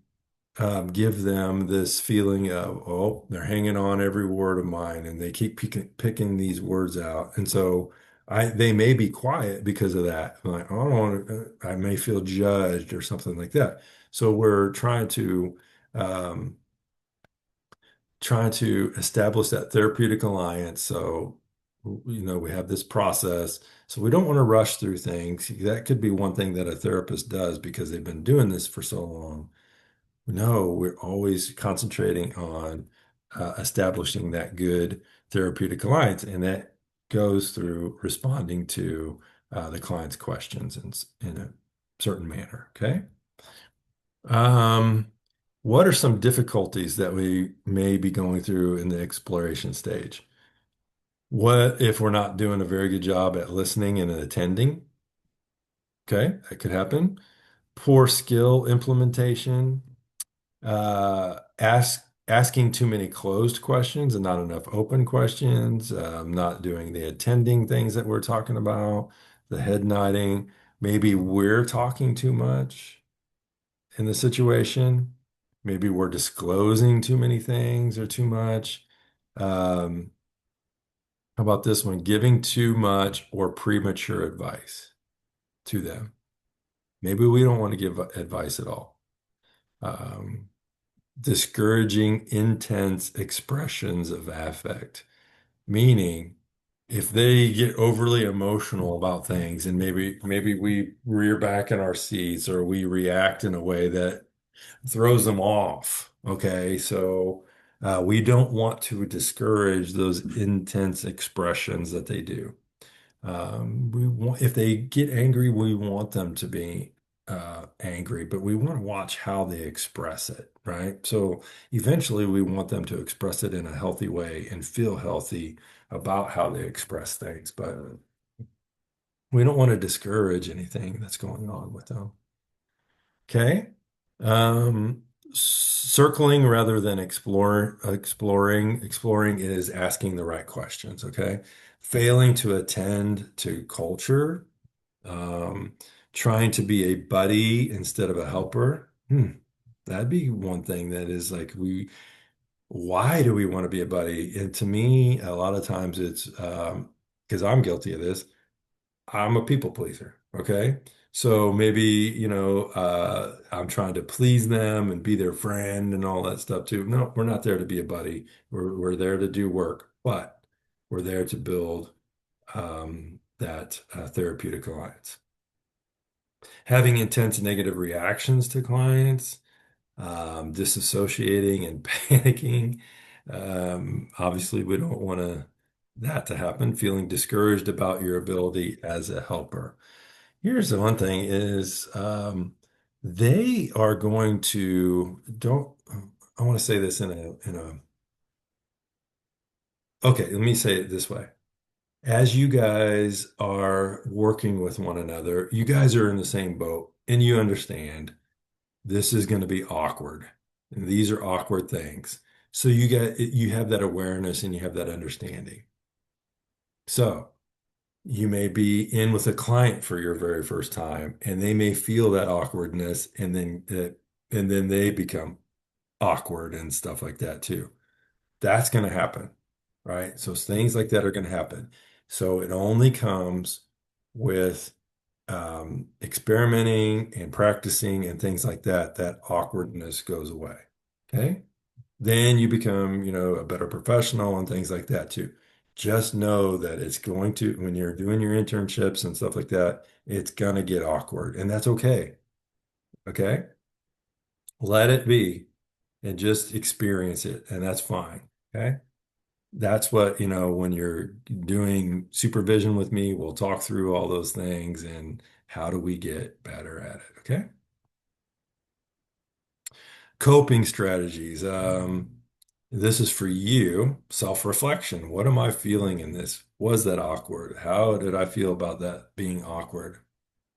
give them this feeling of, oh, they're hanging on every word of mine and they keep picking these words out. And so they may be quiet because of that. Like, oh, I don't want to, I may feel judged or something like that. So we're um, trying to establish that therapeutic alliance. So, we have this process. So we don't want to rush through things. That could be one thing that a therapist does because they've been doing this for so long. No, we're always concentrating on establishing that good therapeutic alliance, and that goes through responding to the client's questions in a certain manner. Okay. Um, what are some difficulties that we may be going through in the exploration stage? What if we're not doing a very good job at listening and attending? Okay, that could happen. Poor skill implementation, asking too many closed questions and not enough open questions, not doing the attending things that we're talking about, the head nodding. Maybe we're talking too much in the situation. Maybe we're disclosing too many things or too much. Um, how about this one? Giving too much or premature advice to them. Maybe we don't want to give advice at all. Um, Discouraging intense expressions of affect, meaning if they get overly emotional about things and maybe we rear back in our seats or we react in a way that throws them off. Okay, so we don't want to discourage those intense expressions that they do. We want, if they get angry, we want them to be angry, but we want to watch how they express it, right? So eventually we want them to express it in a healthy way and feel healthy about how they express things, but we don't want to discourage anything that's going on with them. Okay. Circling rather than exploring is asking the right questions, okay? Failing to attend to culture, um, trying to be a buddy instead of a helper. That'd be one thing that is like why do we want to be a buddy? And to me, a lot of times it's because I'm guilty of this. I'm a people pleaser. Okay. So maybe, I'm trying to please them and be their friend and all that stuff too. No, we're not there to be a buddy. We're there to do work, but we're there to build that therapeutic alliance. Having intense negative reactions to clients, disassociating and panicking. Obviously, we don't want that to happen. Feeling discouraged about your ability as a helper. Here's the one thing is they are going to don't I want to say this in a okay, let me say it this way. As you guys are working with one another, you guys are in the same boat and you understand this is going to be awkward. And these are awkward things. So you have that awareness and you have that understanding. So you may be in with a client for your very first time and they may feel that awkwardness and then they become awkward and stuff like that too. That's going to happen, right? So things like that are going to happen. So it only comes with experimenting and practicing and things like that, that awkwardness goes away. Okay. Then you become, a better professional and things like that too. Just know that it's going to, when you're doing your internships and stuff like that, it's going to get awkward and that's okay. Okay. Let it be and just experience it. And that's fine. Okay. That's what, when you're doing supervision with me, we'll talk through all those things and how do we get better at it. Okay. Coping strategies. This is for you, self-reflection. What am I feeling in this? Was that awkward? How did I feel about that being awkward?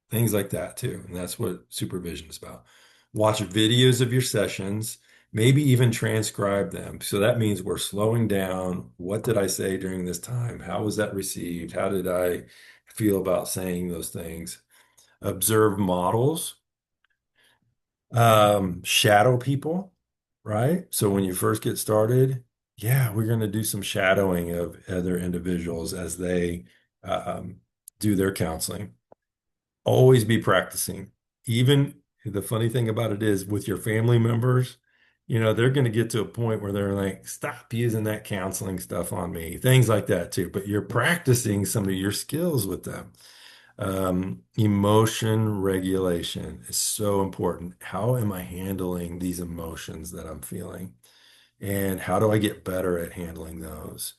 Things like that too. And that's what supervision is about. Watch videos of your sessions, maybe even transcribe them. So that means we're slowing down. What did I say during this time? How was that received? How did I feel about saying those things? Observe models, shadow people, right? So when you first get started, yeah, we're going to do some shadowing of other individuals as they um, do their counseling. Always be practicing. Even the funny thing about it is with your family members, they're going to get to a point where they're like, stop using that counseling stuff on me, things like that too. But you're practicing some of your skills with them. Emotion regulation is so important. How am I handling these emotions that I'm feeling? And how do I get better at handling those?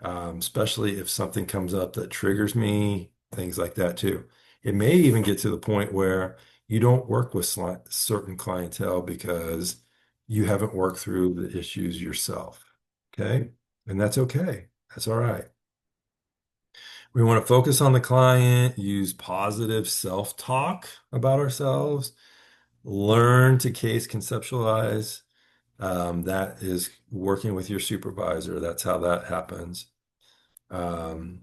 Especially if something comes up that triggers me, things like that too. It may even get to the point where you don't work with certain clientele because you haven't worked through the issues yourself. Okay. And that's okay. That's all right. We want to focus on the client, use positive self-talk about ourselves, learn to case conceptualize. That is working with your supervisor. That's how that happens. Um,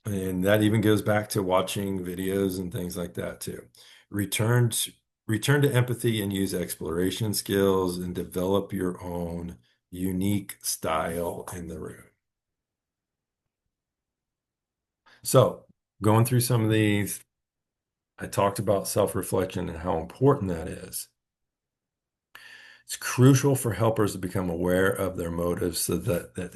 and that even goes back to watching videos and things like that too. Return to, return to empathy and use exploration skills and develop your own unique style in the room. So, going through some of these, I talked about self-reflection and how important that is. It's crucial for helpers to become aware of their motives so that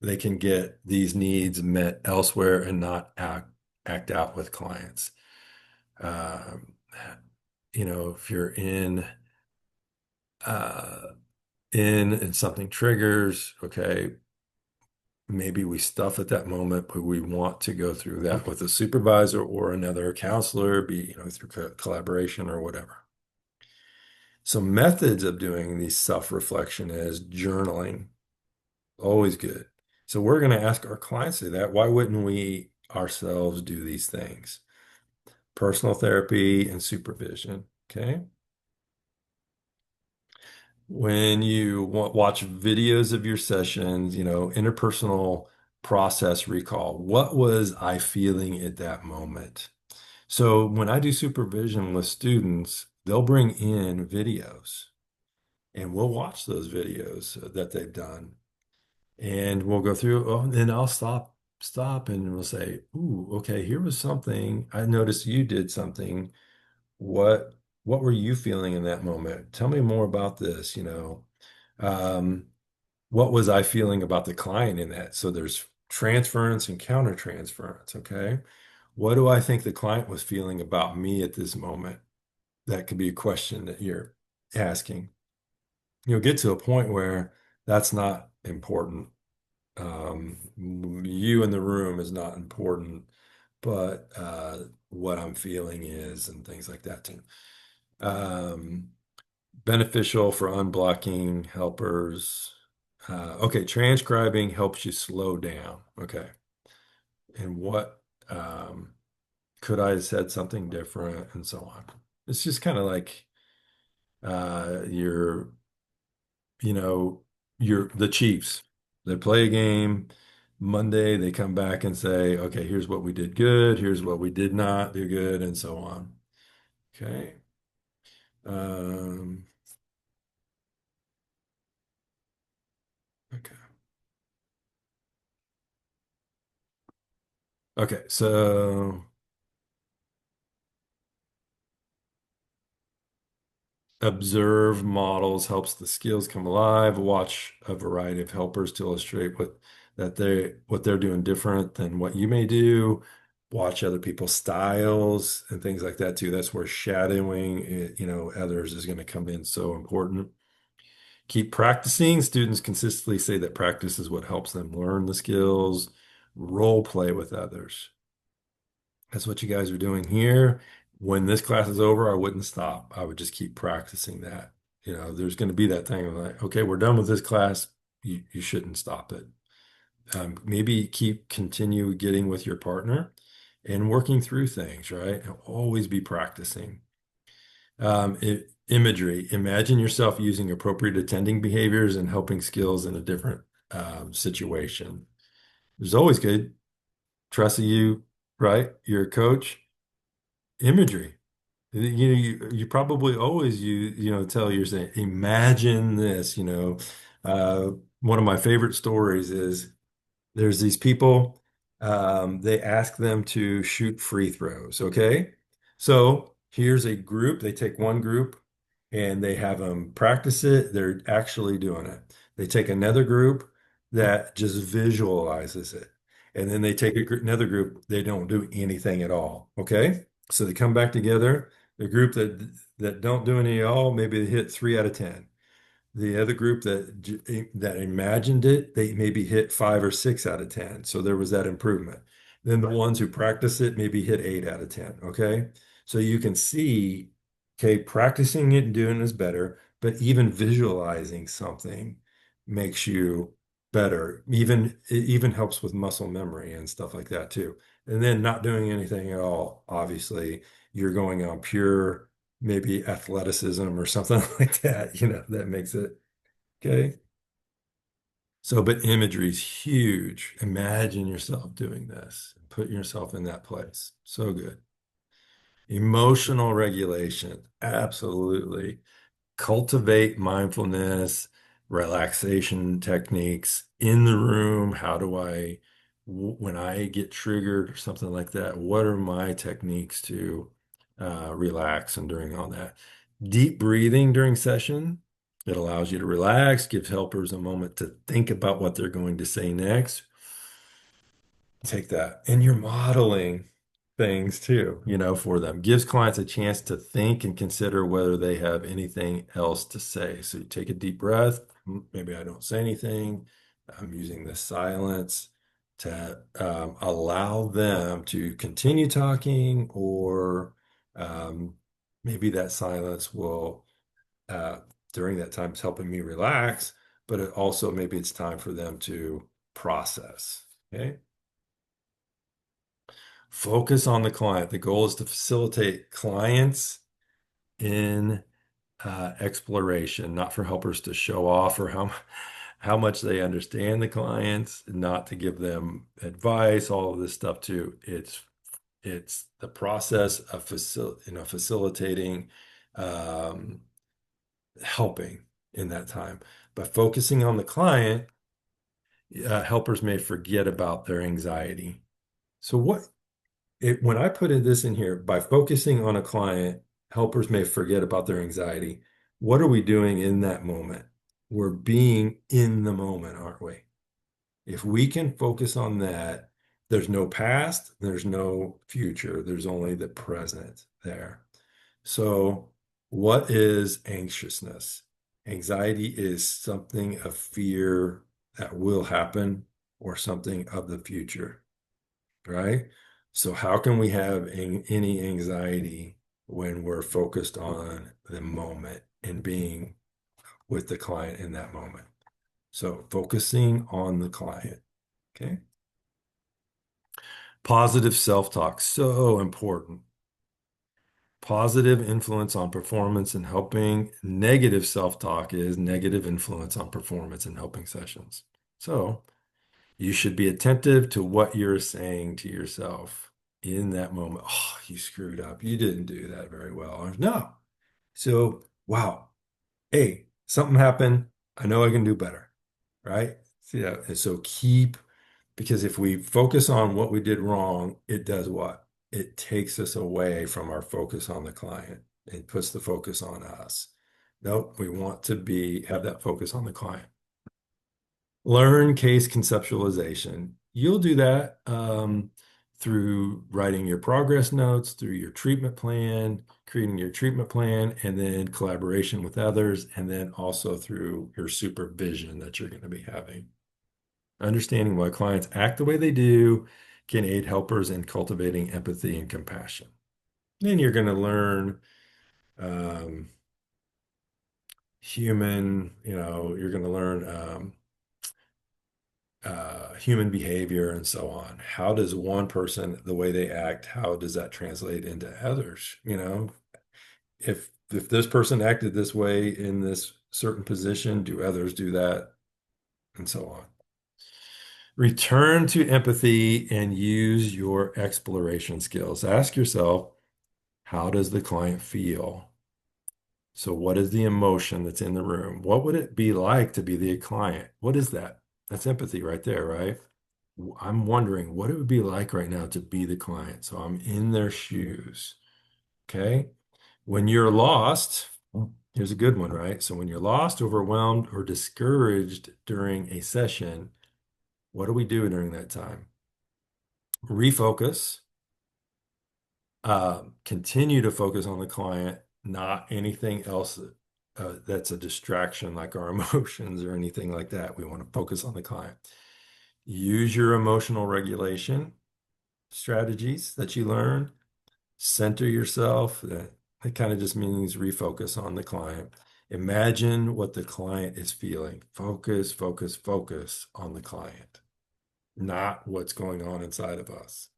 they can get these needs met elsewhere and not act out with clients. Um, if you're uh, in and something triggers, okay, maybe we stuff at that moment, but we want to go through that with a supervisor or another counselor, through collaboration or whatever. So methods of doing these self-reflection is journaling, always good. So we're going to ask our clients to do that. Why wouldn't we ourselves do these things? personal therapy, and supervision. Okay. When you watch videos of your sessions, interpersonal process recall. What was I feeling at that moment? So when I do supervision with students, they'll bring in videos and we'll watch those videos that they've done. And we'll go through, oh, and then I'll stop and we'll say, ooh, okay, here was something. I noticed you did something. What what were you feeling in that moment? Tell me more about this, Um, what was I feeling about the client in that? So there's transference and countertransference, okay? What do I think the client was feeling about me at this moment? That could be a question that you're asking. You'll get to a point where that's not important. You in the room is not important, but what I'm feeling is, and things like that too. Um, Beneficial for unblocking helpers. Okay, transcribing helps you slow down. Okay. And what could I have said something different and so on. It's just kind of like you're, you're the Chiefs. They play a game. Monday, they come back and say, okay, here's what we did good, here's what we did not do good, and so on. Okay. Um, okay. Okay, so observe models helps the skills come alive. Watch a variety of helpers to illustrate what they're doing different than what you may do. Watch other people's styles and things like that too. That's where shadowing, others is going to come in so important. Keep practicing. Students consistently say that practice is what helps them learn the skills. Role play with others. That's what you guys are doing here. When this class is over, I wouldn't stop. I would just keep practicing that. There's going to be that thing of like, okay, we're done with this class. You shouldn't stop it. Maybe continue getting with your partner and working through things, right? And always be practicing. Imagery. Imagine yourself using appropriate attending behaviors and helping skills in a different situation. It's always good. Trust you, right? You're a coach. Imagery. You probably always tell your saying, imagine this, Uh, one of my favorite stories is there's these people, they ask them to shoot free throws, okay? So here's a group, they take one group and they have them practice it, they're actually doing it. They take another group that just visualizes it. And then they take another group, they don't do anything at all, okay? So they come back together. The group that don't do any at all, maybe they hit 3 out of 10. The other group that imagined it, they maybe hit 5 or 6 out of 10. So there was that improvement. Then the ones who practice it maybe hit 8 out of 10. Okay. So you can see, okay, practicing it and doing it is better, but even visualizing something makes you better. It even helps with muscle memory and stuff like that too. And then not doing anything at all, obviously, you're going on pure maybe athleticism or something like that, that makes it okay. So, but imagery is huge. Imagine yourself doing this, put yourself in that place. So good. Emotional regulation, absolutely. Cultivate mindfulness, relaxation techniques in the room. How do when I get triggered or something like that, what are my techniques to relax and during all that? Deep breathing during session. It allows you to relax, gives helpers a moment to think about what they're going to say next. Take that. And you're modeling things too, for them. Gives clients a chance to think and consider whether they have anything else to say. So you take a deep breath. Maybe I don't say anything. I'm using the silence to allow them to continue talking, or maybe that silence will, during that time, is helping me relax, but it also maybe it's time for them to process. Okay. Focus on the client. The goal is to facilitate clients in exploration, not for helpers to show off or how much they understand the clients, not to give them advice, all of this stuff too. It's the process of facilitating, um, helping in that time. By focusing on the client, helpers may forget about their anxiety. So when I put this in here, by focusing on a client, helpers may forget about their anxiety. What are we doing in that moment? We're being in the moment, aren't we? If we can focus on that, there's no past, there's no future, there's only the present there. So, what is anxiousness? Anxiety is something of fear that will happen or something of the future, right? So, how can we have any anxiety when we're focused on the moment and being with the client in that moment? So, focusing on the client. Okay. Positive self-talk, so important. Positive influence on performance and helping. Negative self-talk is negative influence on performance and helping sessions. So you should be attentive to what you're saying to yourself in that moment. Oh, you screwed up. You didn't do that very well. Or, no. So, wow. Hey, something happened. I know I can do better. Right? Yeah. And so because if we focus on what we did wrong, it does what? It takes us away from our focus on the client. It puts the focus on us. Nope, we want to have that focus on the client. Learn case conceptualization. You'll do that through writing your progress notes, through your treatment plan, creating your treatment plan, and then collaboration with others, and then also through your supervision that you're going to be having. Understanding why clients act the way they do can aid helpers in cultivating empathy and compassion. Then you're going to learn you're going to learn human behavior and so on. How does one person, the way they act, how does that translate into others? If this person acted this way in this certain position, do others do that? And so on. Return to empathy and use your exploration skills. Ask yourself, how does the client feel? So, what is the emotion that's in the room? What would it be like to be the client? What is that? That's empathy right there, right? I'm wondering what it would be like right now to be the client. So, I'm in their shoes. Okay. When you're lost, here's a good one, right? So, when you're lost, overwhelmed, or discouraged during a session, what do we do during that time? Refocus, continue to focus on the client, not anything else that's a distraction like our emotions or anything like that. We want to focus on the client. Use your emotional regulation strategies that you learned. Center yourself. That kind of just means refocus on the client. Imagine what the client is feeling. Focus, focus, focus on the client, not what's going on inside of us.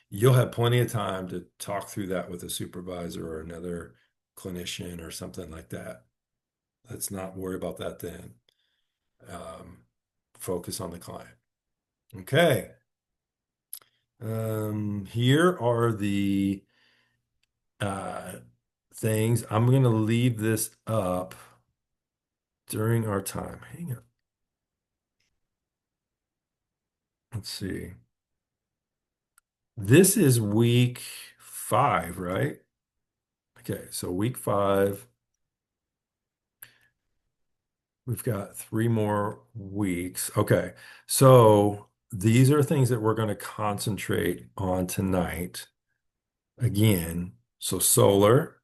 You'll have plenty of time to talk through that with a supervisor or another clinician or something like that. Let's not worry about that then. Focus on the client. Okay. Here are the things. I'm going to leave this up during our time. Hang on. Let's see. This is week 5, right? Okay, so week 5. We've got 3 more weeks. Okay, so these are things that we're going to concentrate on tonight. Again, so solar,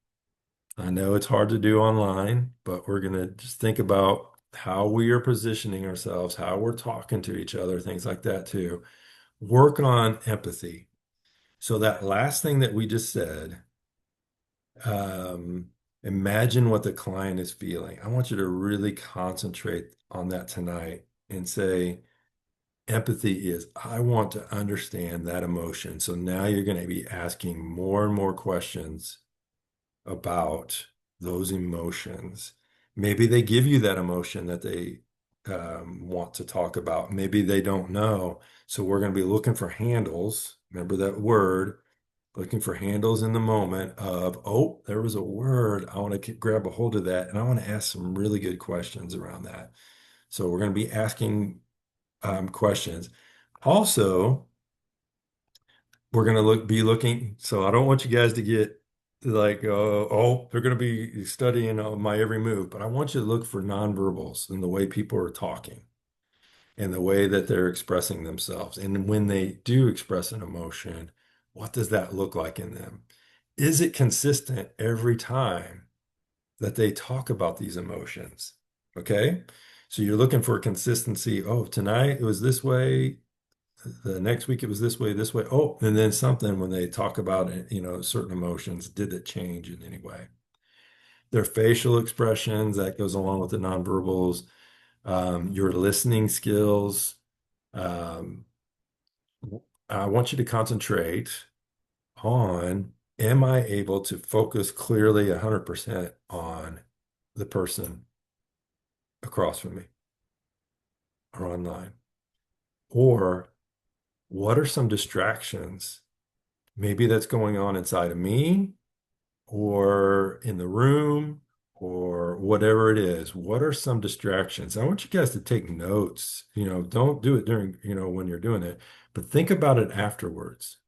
I know it's hard to do online, but we're going to just think about how we are positioning ourselves, how we're talking to each other, things like that too. Work on empathy. So that last thing that we just said, imagine what the client is feeling. I want you to really concentrate on that tonight and say, Empathy is, I want to understand that emotion. So now you're going to be asking more and more questions about those emotions. Maybe they give you that emotion that they want to talk about. Maybe they don't know. So we're going to be looking for handles. Remember that word, looking for handles in the moment of, oh, there was a word. I want to grab a hold of that. And I want to ask some really good questions around that. So we're going to be asking questions. Also, we're going to be looking. So I don't want you guys to get like, oh, they're going to be studying my every move, but I want you to look for nonverbals and the way people are talking and the way that they're expressing themselves. And when they do express an emotion, what does that look like in them? Is it consistent every time that they talk about these emotions? Okay. So you're looking for consistency. Oh, tonight it was this way. The next week it was this way, this way. Oh, and then something when they talk about it, certain emotions, did it change in any way? Their facial expressions, that goes along with the nonverbals, your listening skills. Um, I want you to concentrate on, am I able to focus clearly 100% on the person across from me or online? Or what are some distractions maybe that's going on inside of me or in the room or whatever it is? What are some distractions? I want you guys to take notes. Don't do it during, when you're doing it, but think about it afterwards.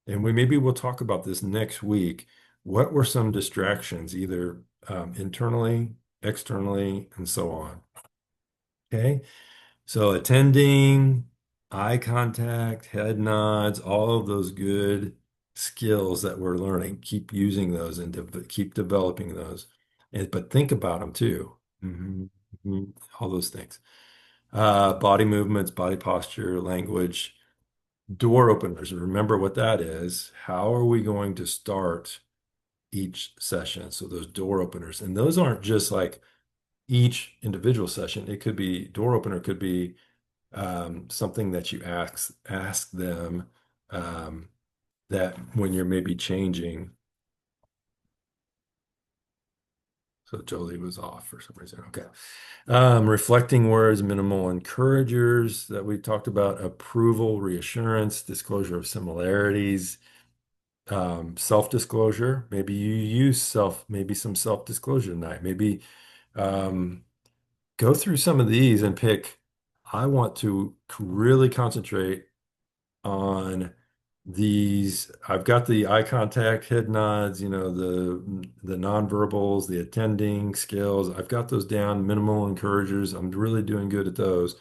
And we'll talk about this next week. What were some distractions, either internally, externally, and so on? Okay. So attending, eye contact, head nods, all of those good skills that we're learning, keep using those and keep developing those. But think about them too. All those things. Body movements, body posture, language, door openers. Remember what that is. How are we going to start each session? So those door openers, and those aren't just like each individual session. It could be door opener, could be something that you ask them that when you're maybe changing. So Jolie was off for some reason. Okay. Reflecting words, minimal encouragers that we talked about, approval, reassurance, disclosure of similarities, self-disclosure. Maybe you use maybe some self-disclosure tonight. Maybe um, go through some of these and pick, I want to really concentrate on these. I've got the eye contact, head nods, the nonverbals, the attending skills. I've got those down, minimal encouragers. I'm really doing good at those.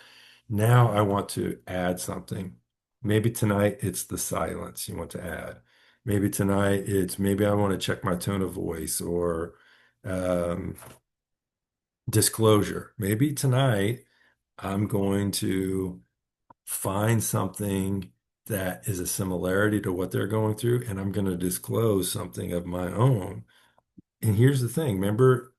Now I want to add something. Maybe tonight it's the silence you want to add. Maybe tonight maybe I want to check my tone of voice or um, disclosure. Maybe tonight I'm going to find something that is a similarity to what they're going through, and I'm going to disclose something of my own. And here's the thing, remember,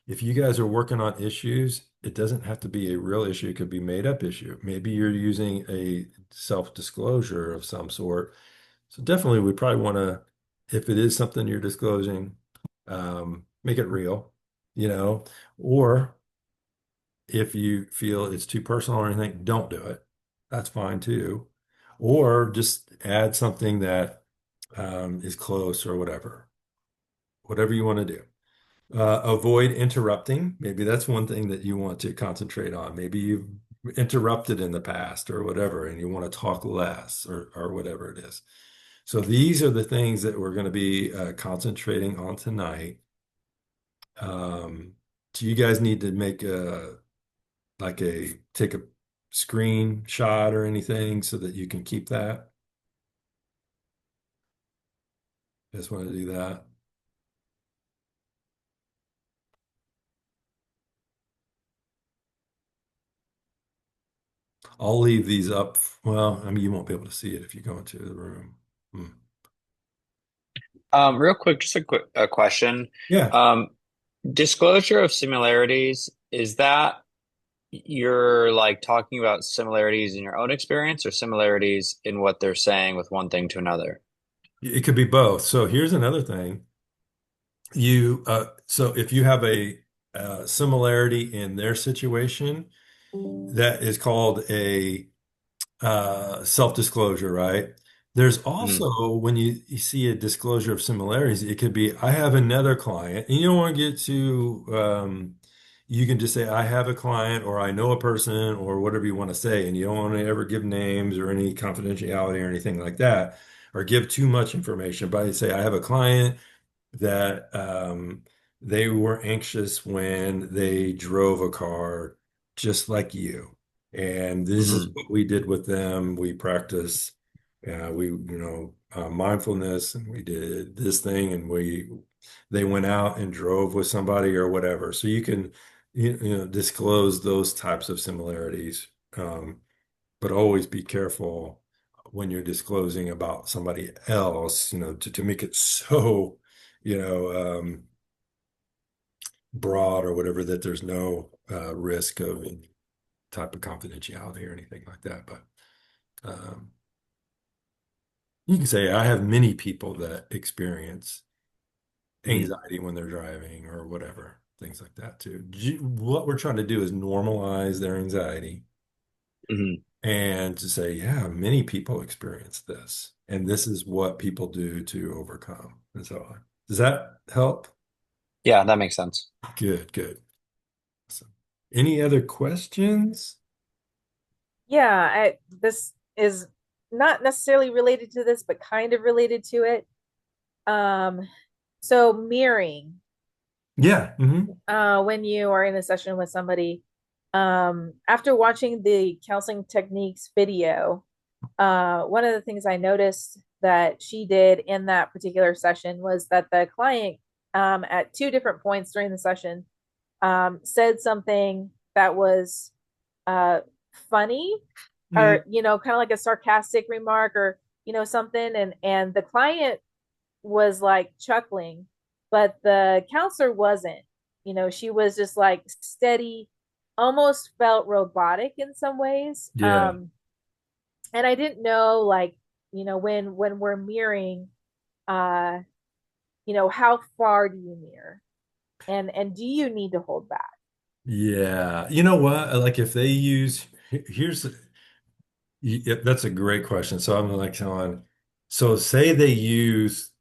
if you guys are working on issues, it doesn't have to be a real issue. It could be made up issue. Maybe you're using a self-disclosure of some sort. So definitely we probably want to, if it is something you're disclosing, make it real, you know, or if you feel it's too personal or anything, don't do it. That's fine too. Or just add something that is close or whatever you want to do. Avoid interrupting. Maybe that's one thing that you want to concentrate on. Maybe you've interrupted in the past or whatever, and you want to talk less or whatever it is. So these are the things that we're going to be concentrating on tonight. Do you guys need to make take a screenshot or anything so that you can keep that? Just want to do that. I'll leave these up. Well, I mean, you won't be able to see it if you go into the room. Hmm. Real quick, just a question. Yeah. Disclosure of similarities, is that you're like talking about similarities in your own experience or similarities in what they're saying with one thing to another? It could be both. So here's another thing. So if you have a similarity in their situation, that is called a self-disclosure, right? There's Hmm. also when you see a disclosure of similarities, it could be I have another client, and you don't want to get too you can just say I have a client or I know a person or whatever you want to say, and you don't want to ever give names or any confidentiality or anything like that, or give too much information. But you say I have a client that they were anxious when they drove a car just like you. And this is Hmm. what we did with them. We practiced, mindfulness, and we did this thing, and they went out and drove with somebody or whatever. So you can, disclose those types of similarities, but always be careful when you're disclosing about somebody else, to make it so, you know, um, broad or whatever that there's no risk of any type of confidentiality or anything like that. But um, you can say, I have many people that experience Hmm. anxiety when they're driving or whatever, things like that too. What we're trying to do is normalize their anxiety Hmm. and to say, yeah, many people experience this, and this is what people do to overcome, and so on. Does that help? Yeah, that makes sense. Good, good. So, any other questions? Yeah, this is not necessarily related to this, but kind of related to it. Um, so mirroring, Yeah. when you are in a session with somebody, after watching the counseling techniques video, one of the things I noticed that she did in that particular session was that the client, at two different points during the session, said something that was uh, funny, Mm. or kind of like a sarcastic remark, or something, and the client was like chuckling, but the counselor wasn't. She was just like steady, almost felt robotic in some ways. Yeah. And I didn't know, like, when we're mirroring, uh how far do you mirror, and do you need to hold back? Yeah. You know what? Like if they use, here's, yeah, that's a great question. So I'm like telling, so say they use,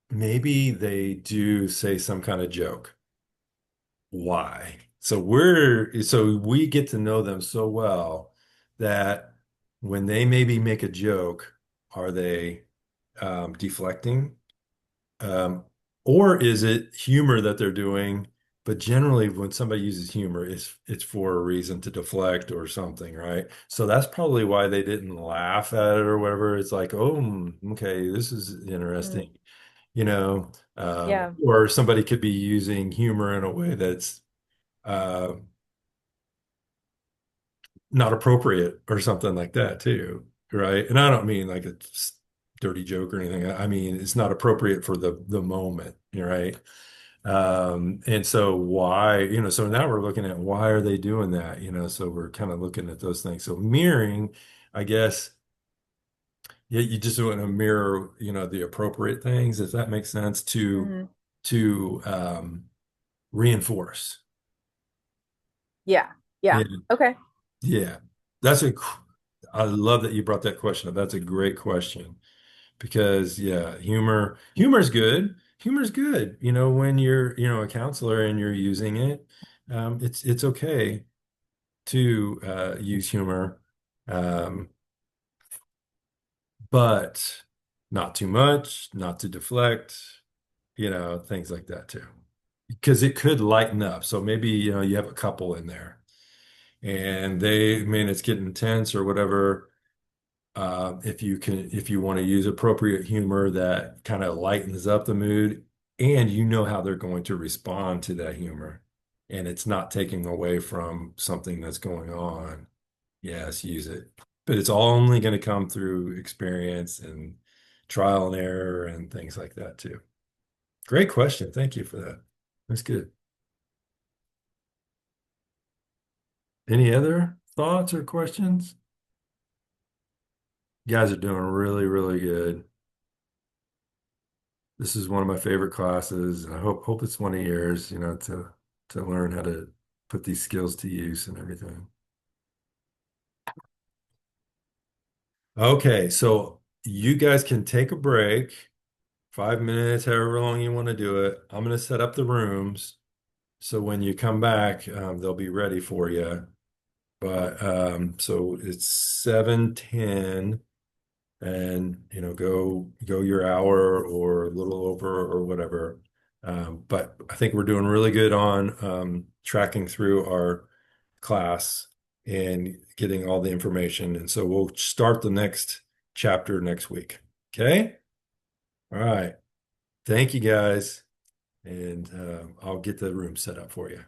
maybe they do say some kind of joke. Why? So we get to know them so well that when they maybe make a joke, are they deflecting? Um, or is it humor that they're doing? But generally, when somebody uses humor, it's for a reason to deflect or something, right? So that's probably why they didn't laugh at it or whatever. It's like, oh, okay, this is Mm, interesting, yeah. or somebody could be using humor in a way that's uh, not appropriate or something like that too, right? And I don't mean like a dirty joke or anything. I mean it's not appropriate for the moment, right? And so why, so now we're looking at why are they doing that, so we're kind of looking at those things. So mirroring, I guess, yeah, you just want to mirror, the appropriate things, if that makes sense, to Hmm. to reinforce. Yeah. Yeah. Yeah, Okay. yeah. I love that you brought that question up. That's a great question because yeah, humor's good. Humor's good. When you're, a counselor and you're using it, it's okay to use humor, um, but not too much, not to deflect, things like that too. Because it could lighten up. So maybe, you have a couple in there and it's getting tense or whatever. If you want to use appropriate humor that kind of lightens up the mood, and how they're going to respond to that humor, and it's not taking away from something that's going on, yes, use it. But it's all only going to come through experience and trial and error and things like that too. Great question. Thank you for that. That's good. Any other thoughts or questions? You guys are doing really, really good. This is one of my favorite classes. I hope it's one of yours, to learn how to put these skills to use and everything. Okay, so you guys can take a break, 5 minutes, however long you want to do it. I'm going to set up the rooms so when you come back, they'll be ready for you. But so it's 7:10, and go your hour or a little over or whatever. But I think we're doing really good on tracking through our class and getting all the information. And so we'll start the next chapter next week. Okay? All right. Thank you guys. And I'll get the room set up for you.